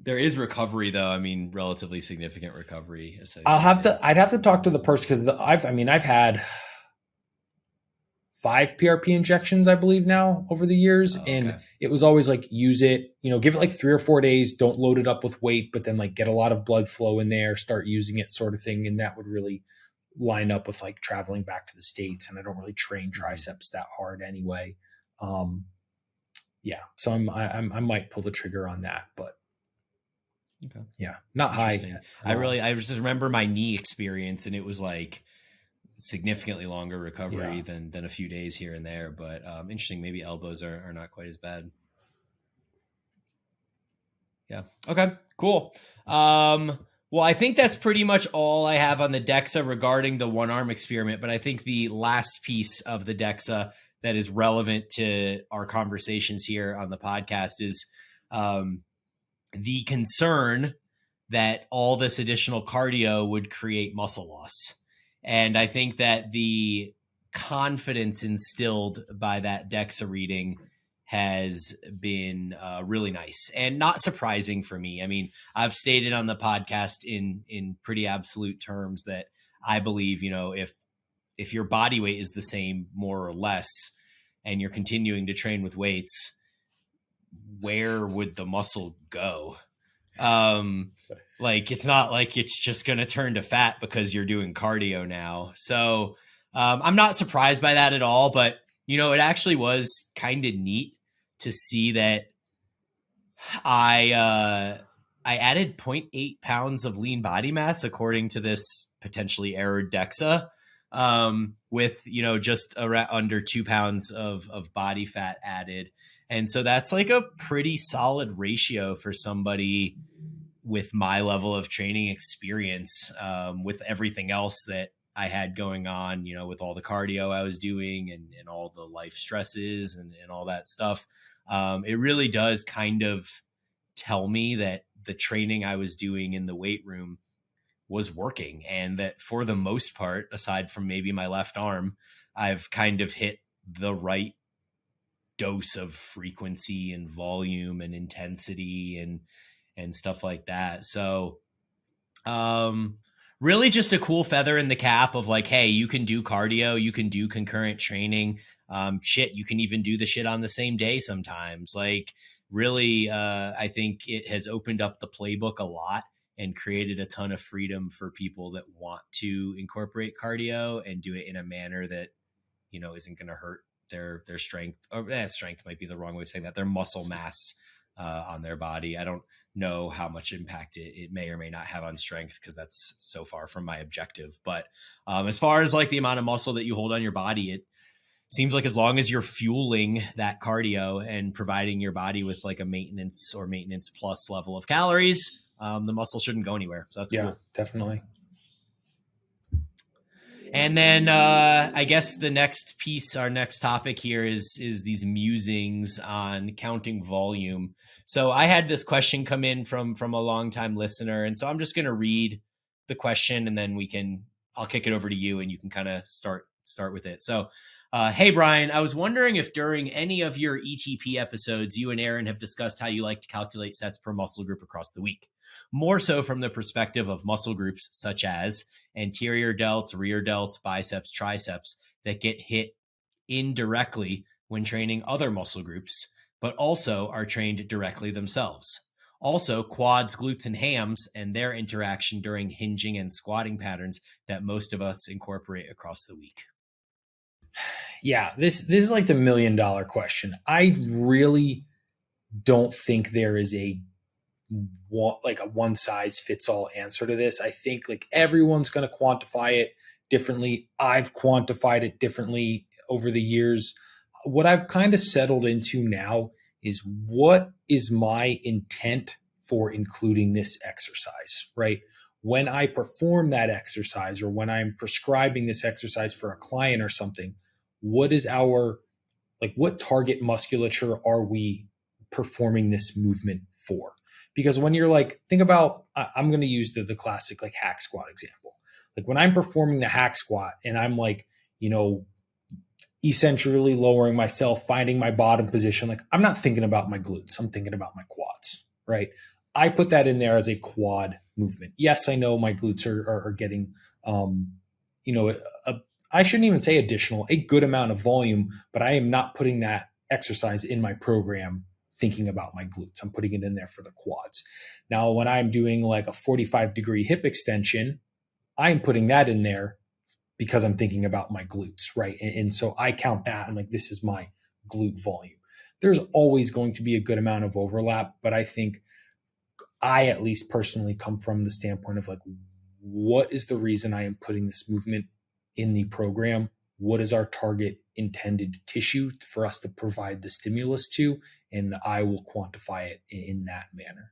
There is recovery though. I mean, relatively significant recovery. I'd have to talk to the person because I've had 5 PRP injections, I believe now over the years. And it was always like, use it, give it like 3 or 4 days, don't load it up with weight, but then like get a lot of blood flow in there, start using it sort of thing. And that would really line up with like traveling back to the States. And I don't really train triceps that hard anyway. So I might pull the trigger on that, but not high. I just remember my knee experience and it was like significantly longer recovery than a few days here and there, but interesting. Maybe elbows are not quite as bad. Yeah. Okay, cool. Well, I think that's pretty much all I have on the DEXA regarding the one arm experiment, but I think the last piece of the DEXA that is relevant to our conversations here on the podcast is the concern that all this additional cardio would create muscle loss. And I think that the confidence instilled by that DEXA reading has been really nice and not surprising for me. I mean, I've stated on the podcast in pretty absolute terms that I believe, if your body weight is the same, more or less, and you're continuing to train with weights, where would the muscle go? Like, it's not like it's just going to turn to fat because you're doing cardio now. So I'm not surprised by that at all, but It actually was kind of neat to see that I added 0.8 pounds of lean body mass according to this potentially errored DEXA, with just around under 2 pounds of body fat added, and so that's like a pretty solid ratio for somebody with my level of training experience, with everything else that I had going on, with all the cardio I was doing and all the life stresses and all that stuff. It really does kind of tell me that the training I was doing in the weight room was working, and that for the most part, aside from maybe my left arm, I've kind of hit the right dose of frequency and volume and intensity and stuff like that. So really just a cool feather in the cap of like, hey, you can do cardio, you can do concurrent training. You can even do the shit on the same day sometimes. Like really, I think it has opened up the playbook a lot and created a ton of freedom for people that want to incorporate cardio and do it in a manner that, isn't going to hurt their strength. Or strength might be the wrong way of saying that, their muscle mass on their body. I don't know how much impact it may or may not have on strength, because that's so far from my objective. But as far as like the amount of muscle that you hold on your body, it seems like as long as you're fueling that cardio and providing your body with like a maintenance or maintenance plus level of calories, the muscle shouldn't go anywhere. So that's cool. Definitely. And then I guess the next piece, our next topic here is these musings on counting volume. So I had this question come in from a longtime listener, and so I'm just going to read the question, and then I'll kick it over to you, and you can kind of start with it. So, hey Bryan, I was wondering if during any of your ETP episodes, you and Aaron have discussed how you like to calculate sets per muscle group across the week, more so from the perspective of muscle groups such as anterior delts, rear delts, biceps, triceps that get hit indirectly when training other muscle groups, but also are trained directly themselves. Also, quads, glutes, and hams and their interaction during hinging and squatting patterns that most of us incorporate across the week. Yeah, this is like the $1 million question. I really don't think there is a one size fits all answer to this. I think like everyone's going to quantify it differently. I've quantified it differently over the years. What I've kind of settled into now is, what is my intent for including this exercise, right? When I perform that exercise, or when I'm prescribing this exercise for a client or something, what target musculature are we performing this movement for? Because when you're like, think about, I'm going to use the classic like hack squat example. Like when I'm performing the hack squat and I'm like, essentially lowering myself, finding my bottom position, like I'm not thinking about my glutes, I'm thinking about my quads, right? I put that in there as a quad movement. Yes, I know my glutes are getting, I shouldn't even say additional, a good amount of volume, but I am not putting that exercise in my program thinking about my glutes. I'm putting it in there for the quads. Now, when I'm doing like a 45-degree hip extension, I'm putting that in there because I'm thinking about my glutes, right? And so I count that. I'm like, this is my glute volume. There's always going to be a good amount of overlap, but I think I at least personally come from the standpoint of like, what is the reason I am putting this movement in the program? What is our target intended tissue for us to provide the stimulus to? And I will quantify it in that manner.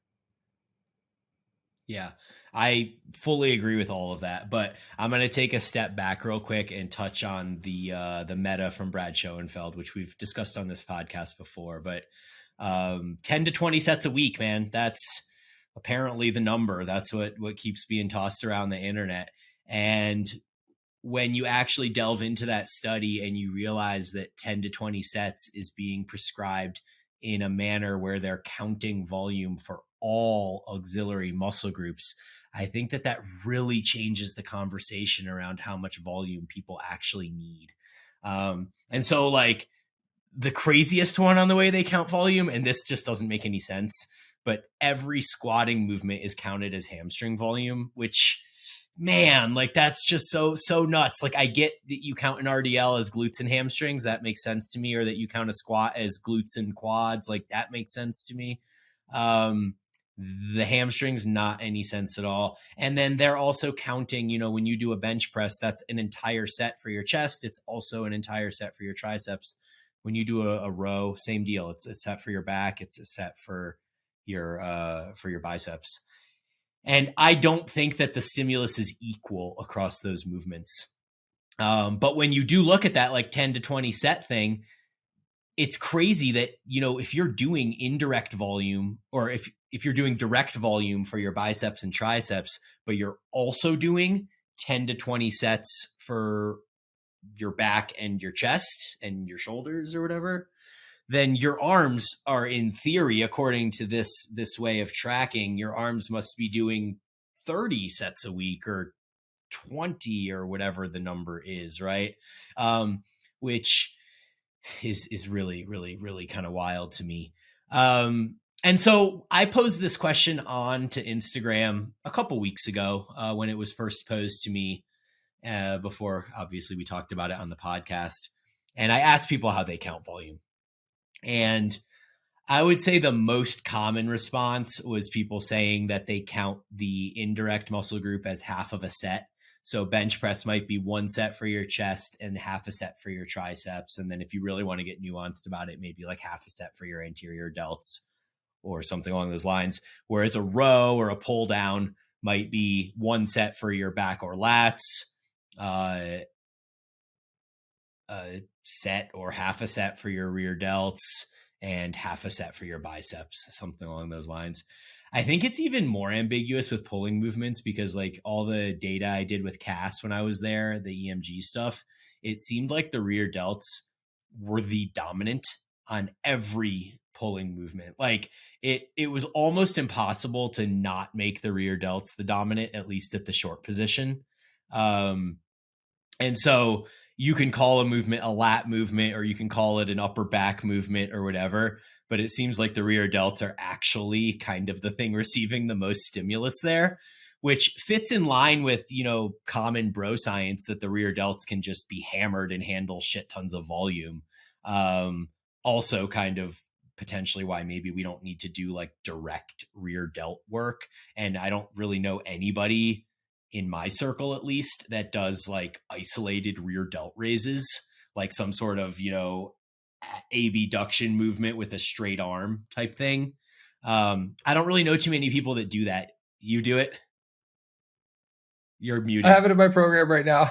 Yeah, I fully agree with all of that, but I'm going to take a step back real quick and touch on the meta from Brad Schoenfeld, which we've discussed on this podcast before. But 10 to 20 sets a week, man, that's apparently the number. That's what keeps being tossed around the internet. And when you actually delve into that study and you realize that 10 to 20 sets is being prescribed in a manner where they're counting volume for all auxiliary muscle groups, I think that really changes the conversation around how much volume people actually need. And so like the craziest one on the way they count volume, and this just doesn't make any sense, but every squatting movement is counted as hamstring volume, which man, like that's just so nuts. Like I get that you count an RDL as glutes and hamstrings. That makes sense to me. Or that you count a squat as glutes and quads. Like that makes sense to me. The hamstrings, not any sense at all. And then they're also counting, when you do a bench press, that's an entire set for your chest. It's also an entire set for your triceps. When you do a row, same deal. It's a set for your back. It's a set for your biceps. And I don't think that the stimulus is equal across those movements. But when you do look at that like 10 to 20 set thing, it's crazy that, if you're doing indirect volume, or if you're doing direct volume for your biceps and triceps, but you're also doing 10 to 20 sets for your back and your chest and your shoulders or whatever, then your arms are, in theory, according to this way of tracking, your arms must be doing 30 sets a week or 20 or whatever the number is, right? Which is really, really, really kind of wild to me. And so I posed this question on to Instagram a couple weeks ago when it was first posed to me, before obviously we talked about it on the podcast. And I asked people how they count volume. And I would say the most common response was people saying that they count the indirect muscle group as half of a set. So bench press might be one set for your chest and half a set for your triceps. And then if you really want to get nuanced about it, maybe like half a set for your anterior delts or something along those lines. Whereas a row or a pull down might be one set for your back or lats, a set or half a set for your rear delts, and half a set for your biceps, something along those lines. I think it's even more ambiguous with pulling movements because like all the data I did with Cass when I was there, the EMG stuff, it seemed like the rear delts were the dominant on every pulling movement. Like it was almost impossible to not make the rear delts the dominant, at least at the short position. And so you can call a movement a lat movement, or you can call it an upper back movement or whatever. But it seems like the rear delts are actually kind of the thing receiving the most stimulus there, which fits in line with, common bro science that the rear delts can just be hammered and handle shit tons of volume. Also kind of potentially why maybe we don't need to do like direct rear delt work. And I don't really know anybody in my circle, at least, that does like isolated rear delt raises, like some sort of, abduction movement with a straight arm type thing. I don't really know too many people that do that. You do it? You're muted. I have it in my program right now.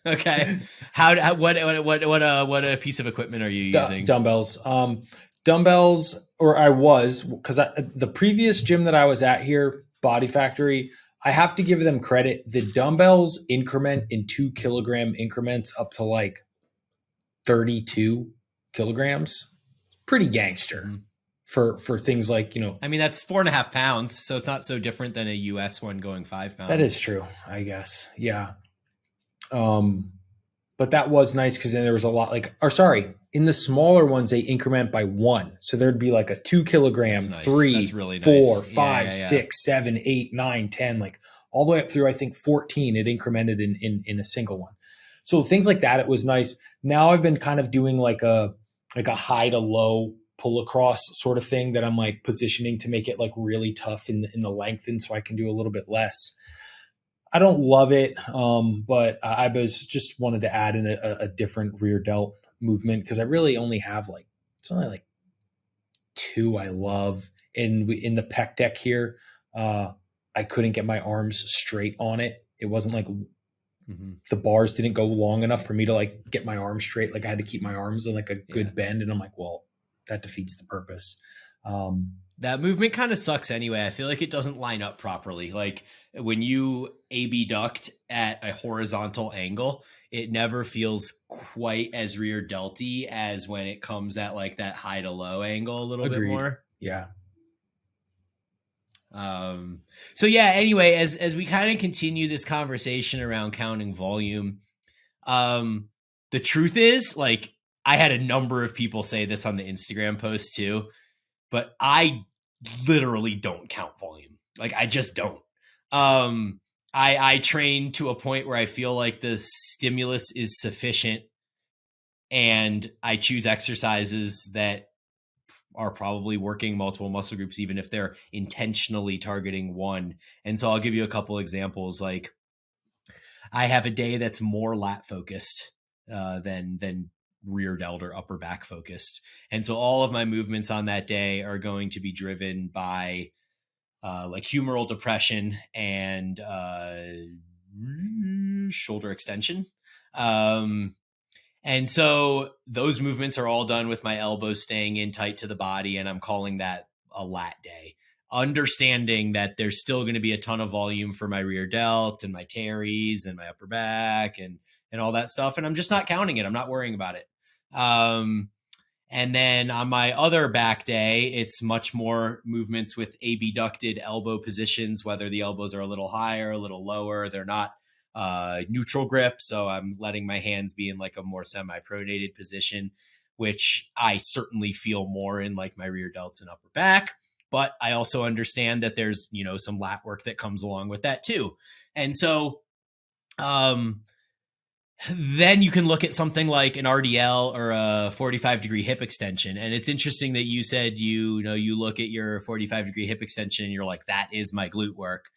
Okay. What a piece of equipment are you using? Dumbbells. Dumbbells, or I was, because the previous gym that I was at here, Body Factory, I have to give them credit. The dumbbells increment in 2 kilogram increments up to like 32 kilograms. Pretty gangster. Mm-hmm. For things like, I mean, that's 4.5 pounds. So it's not so different than a US one going 5 pounds. That is true, I guess. Yeah. But that was nice because then there was a lot in the smaller ones, they increment by 1. So there'd be like a 2 kilogram, nice. 3, really 4, nice. 5, 6, 7, 8, 9, 10, like all the way up through, I think 14, it incremented in a single one. So things like that, it was nice. Now I've been kind of doing like a high to low pull across sort of thing that I'm like positioning to make it like really tough in the lengthen so I can do a little bit less. I don't love it, but I was just wanted to add in a different rear delt movement because I really only have it's only like 2 I love. In the pec deck here, I couldn't get my arms straight on it. It wasn't like the bars didn't go long enough for me to like get my arms straight. Like I had to keep my arms in like a good bend, and I'm like, well, that defeats the purpose. That movement kind of sucks anyway. I feel like it doesn't line up properly. Like when you abduct at a horizontal angle, it never feels quite as rear delty as when it comes at like that high to low angle a little bit more. Yeah. So yeah, anyway, as we kind of continue this conversation around counting volume, the truth is, like, I had a number of people say this on the Instagram post too, but I literally don't count volume. Like I just don't. I train to a point where I feel like the stimulus is sufficient, and I choose exercises that are probably working multiple muscle groups, even if they're intentionally targeting one. And so I'll give you a couple examples. Like, I have a day that's more lat focused than rear delt or upper back focused, and so all of my movements on that day are going to be driven by like humeral depression and shoulder extension. Um, and so those movements are all done with my elbows staying in tight to the body, and I'm calling that a lat day. Understanding that there's still going to be a ton of volume for my rear delts and my teres and my upper back and all that stuff, and I'm just not counting it. I'm not worrying about it. And then on my other back day, it's much more movements with abducted elbow positions, whether the elbows are a little higher, a little lower. They're not neutral grip. So I'm letting my hands be in like a more semi-pronated position, which I certainly feel more in like my rear delts and upper back. But I also understand that there's, some lat work that comes along with that too. And so, then you can look at something like an RDL or a 45-degree hip extension. And it's interesting that you said, you look at your 45-degree hip extension and you're like, that is my glute work.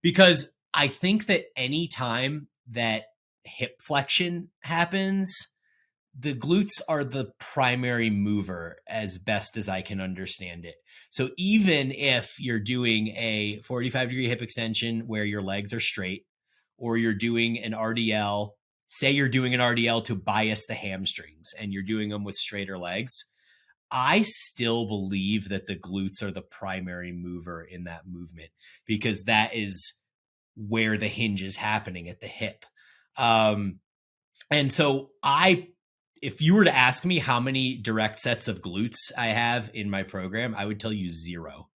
Because I think that any time that hip flexion happens, the glutes are the primary mover as best as I can understand it. So even if you're doing a 45-degree hip extension where your legs are straight, or you're doing an RDL, say you're doing an RDL to bias the hamstrings and you're doing them with straighter legs, I still believe that the glutes are the primary mover in that movement, because that is where the hinge is happening, at the hip. And so if you were to ask me how many direct sets of glutes I have in my program, I would tell you 0.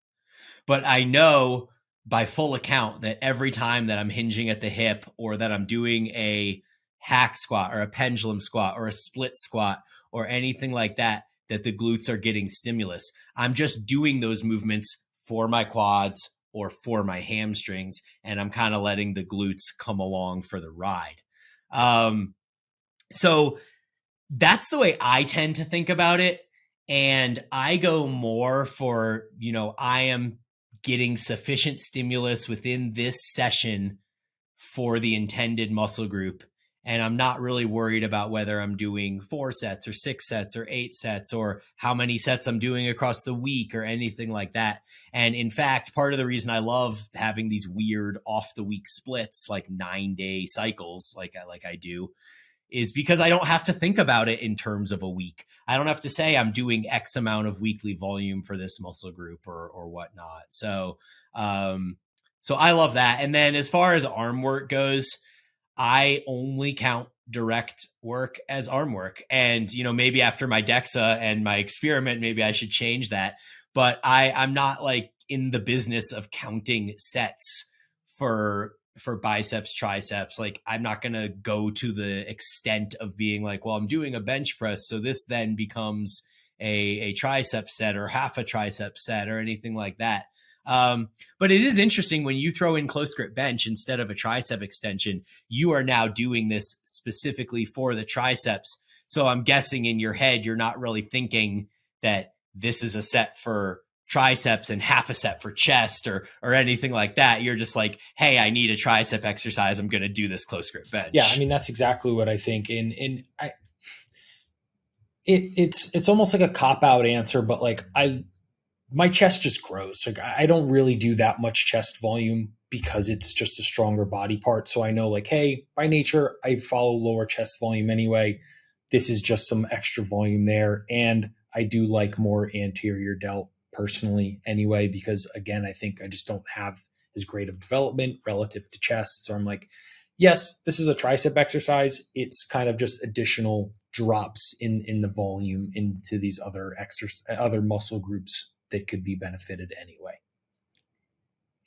But I know by full account that every time that I'm hinging at the hip, or that I'm doing a hack squat or a pendulum squat or a split squat or anything like that, that the glutes are getting stimulus. I'm just doing those movements for my quads or for my hamstrings, and I'm kind of letting the glutes come along for the ride. So that's the way I tend to think about it. And I go more for, I am getting sufficient stimulus within this session for the intended muscle group. And I'm not really worried about whether I'm doing 4 sets or 6 sets or 8 sets or how many sets I'm doing across the week or anything like that. And in fact, part of the reason I love having these weird off the week splits, like 9-day cycles, like I do, is because I don't have to think about it in terms of a week. I don't have to say I'm doing X amount of weekly volume for this muscle group or whatnot. So I love that. And then as far as arm work goes, I only count direct work as arm work. And, maybe after my DEXA and my experiment, maybe I should change that. But I'm not like in the business of counting sets for biceps, triceps. Like, I'm not going to go to the extent of being like, well, I'm doing a bench press, so this then becomes a tricep set or half a tricep set or anything like that. But it is interesting when you throw in close grip bench instead of a tricep extension, you are now doing this specifically for the triceps. So I'm guessing in your head, you're not really thinking that this is a set for triceps and half a set for chest or anything like that. You're just like, hey, I need a tricep exercise. I'm going to do this close grip bench. Yeah. I mean, that's exactly what I think. It's almost like a cop out answer, but like my chest just grows. Like, I don't really do that much chest volume because it's just a stronger body part. So I know, like, hey, by nature, I follow lower chest volume anyway. This is just some extra volume there. And I do like more anterior delt personally anyway, because again, I think I just don't have as great of development relative to chest. So I'm like, yes, this is a tricep exercise. It's kind of just additional drops in the volume into these other muscle groups that could be benefited anyway.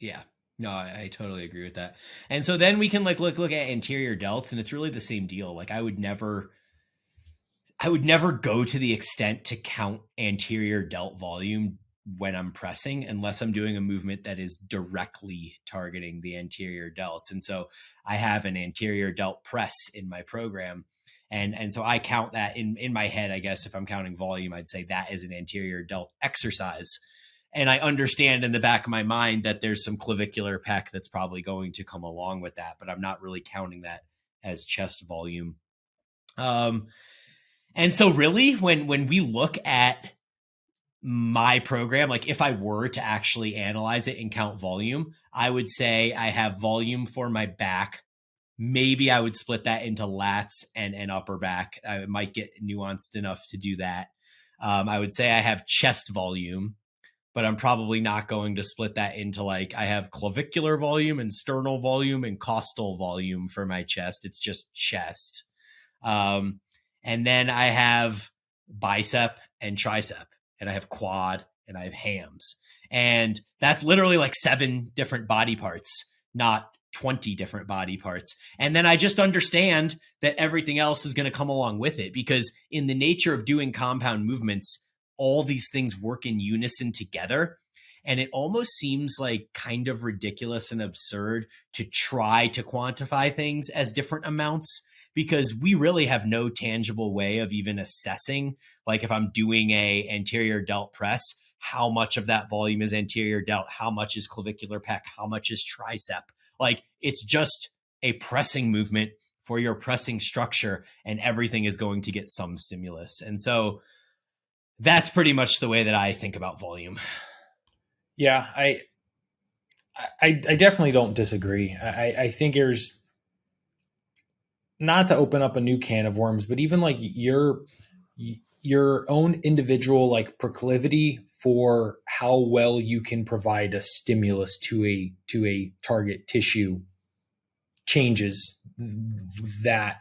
Yeah. No, I totally agree with that. And so then we can like look at anterior delts, and it's really the same deal. Like, I would never go to the extent to count anterior delt volume when I'm pressing, unless I'm doing a movement that is directly targeting the anterior delts. And so I have an anterior delt press in my program. And so I count that in my head. I guess if I'm counting volume, I'd say that is an anterior delt exercise. And I understand in the back of my mind that there's some clavicular pec that's probably going to come along with that, but I'm not really counting that as chest volume. And so really when we look at my program, like if I were to actually analyze it and count volume, I would say I have volume for my back. Maybe I would split that into lats and upper back. I might get nuanced enough to do that. I would say I have chest volume, but I'm probably not going to split that into like I have clavicular volume and sternal volume and costal volume for my chest. It's just chest. And then I have bicep and tricep, and I have quad and I have hams. And that's literally like 7 different body parts, not 20 different body parts. And then I just understand that everything else is going to come along with it, because in the nature of doing compound movements, all these things work in unison together. And it almost seems like kind of ridiculous and absurd to try to quantify things as different amounts, because we really have no tangible way of even assessing, like if I'm doing a anterior delt press, how much of that volume is anterior delt, how much is clavicular pec, how much is tricep. Like it's just a pressing movement for your pressing structure, and everything is going to get some stimulus. And so that's pretty much the way that I think about volume. Yeah, I definitely don't disagree. I think there's, not to open up a new can of worms, but even like your own individual like proclivity for how well you can provide a stimulus to a target tissue changes that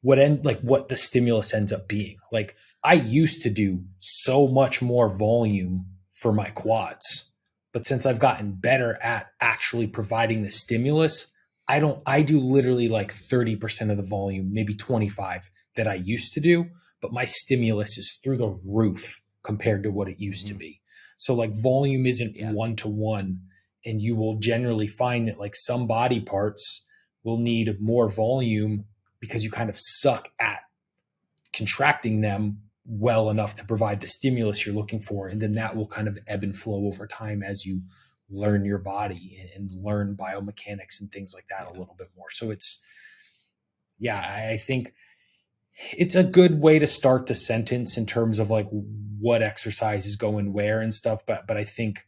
what the stimulus ends up being. Like I used to do so much more volume for my quads, but since I've gotten better at actually providing the stimulus, I do literally like 30% of the volume, maybe 25 that I used to do, but my stimulus is through the roof compared to what it used to be. So like volume isn't one to one, and you will generally find that like some body parts will need more volume because you kind of suck at contracting them well enough to provide the stimulus you're looking for. And then that will kind of ebb and flow over time as you learn your body and learn biomechanics and things like that a little bit more. So it's, I think it's a good way to start the sentence in terms of like what exercises go in where and stuff. But I think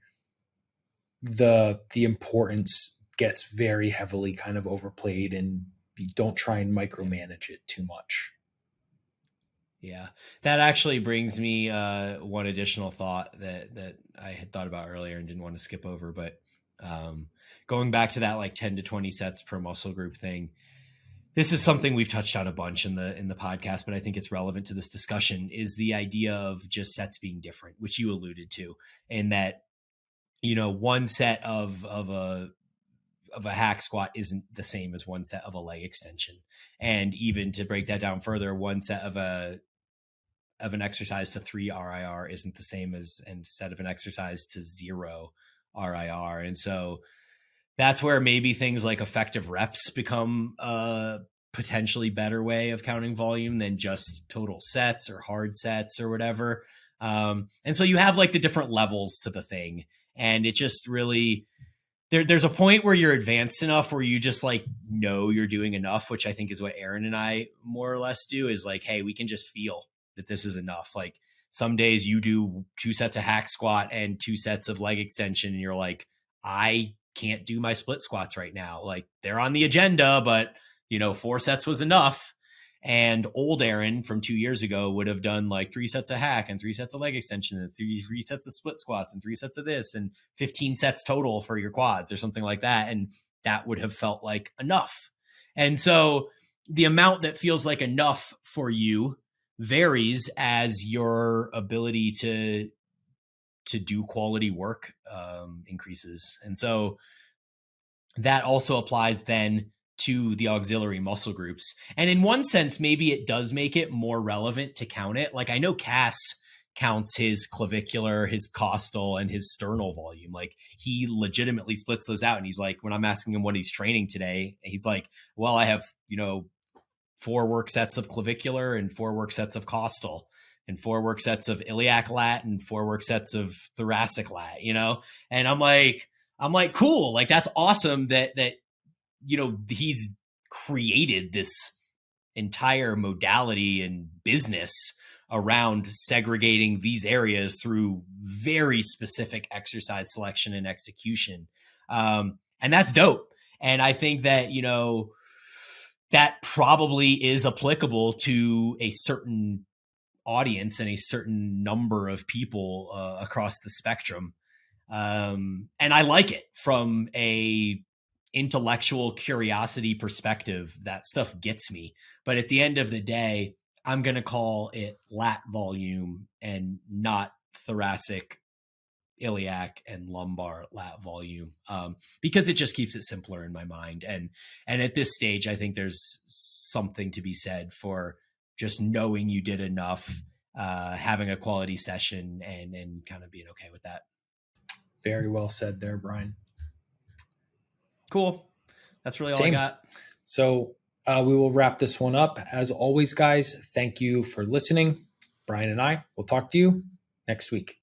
the importance gets very heavily kind of overplayed, and you don't try and micromanage it too much. Yeah, that actually brings me one additional thought that I had thought about earlier and didn't want to skip over. But going back to that like 10 to 20 sets per muscle group thing, this is something we've touched on a bunch in the podcast, but I think it's relevant to this discussion, is the idea of just sets being different, which you alluded to, and that, you know, one set of a hack squat isn't the same as one set of a leg extension. And even to break that down further, one set of an exercise to 3 RIR isn't the same as a set of an exercise to 0 RIR. And so that's where maybe things like effective reps become a potentially better way of counting volume than just total sets or hard sets or whatever. And so you have like the different levels to the thing. And it just really, there's a point where you're advanced enough where you just like know you're doing enough, which I think is what Aaron and I more or less do, is like, hey, we can just feel that this is enough. Like some days you do 2 sets of hack squat and 2 sets of leg extension, and you're like, I can't do my split squats right now. Like they're on the agenda, but you know, 4 sets was enough. And old Aaron from 2 years ago would have done like 3 sets of hack and 3 sets of leg extension and three sets of split squats and 3 sets of this and 15 sets total for your quads or something like that. And that would have felt like enough. And so the amount that feels like enough for you varies as your ability to do quality work increases. And so that also applies then to the auxiliary muscle groups. And in one sense, maybe it does make it more relevant to count it. Like I know Cass counts his clavicular, his costal, and his sternal volume. Like he legitimately splits those out. And he's like, when I'm asking him what he's training today, he's like, well, I have, 4 work sets of clavicular and 4 work sets of costal and 4 work sets of iliac lat and 4 work sets of thoracic lat, And I'm like, cool. Like that's awesome that he's created this entire modality and business around segregating these areas through very specific exercise selection and execution. And that's dope. And I think that, that probably is applicable to a certain audience and a certain number of people across the spectrum. And I like it from a intellectual curiosity perspective. That stuff gets me. But at the end of the day, I'm going to call it lat volume and not thoracic, iliac, and lumbar lat volume, because it just keeps it simpler in my mind. And at this stage, I think there's something to be said for just knowing you did enough, having a quality session, and kind of being okay with that. Very well said there, Bryan. Cool. That's really all I got. So we will wrap this one up. As always, guys, thank you for listening. Bryan and I will talk to you next week.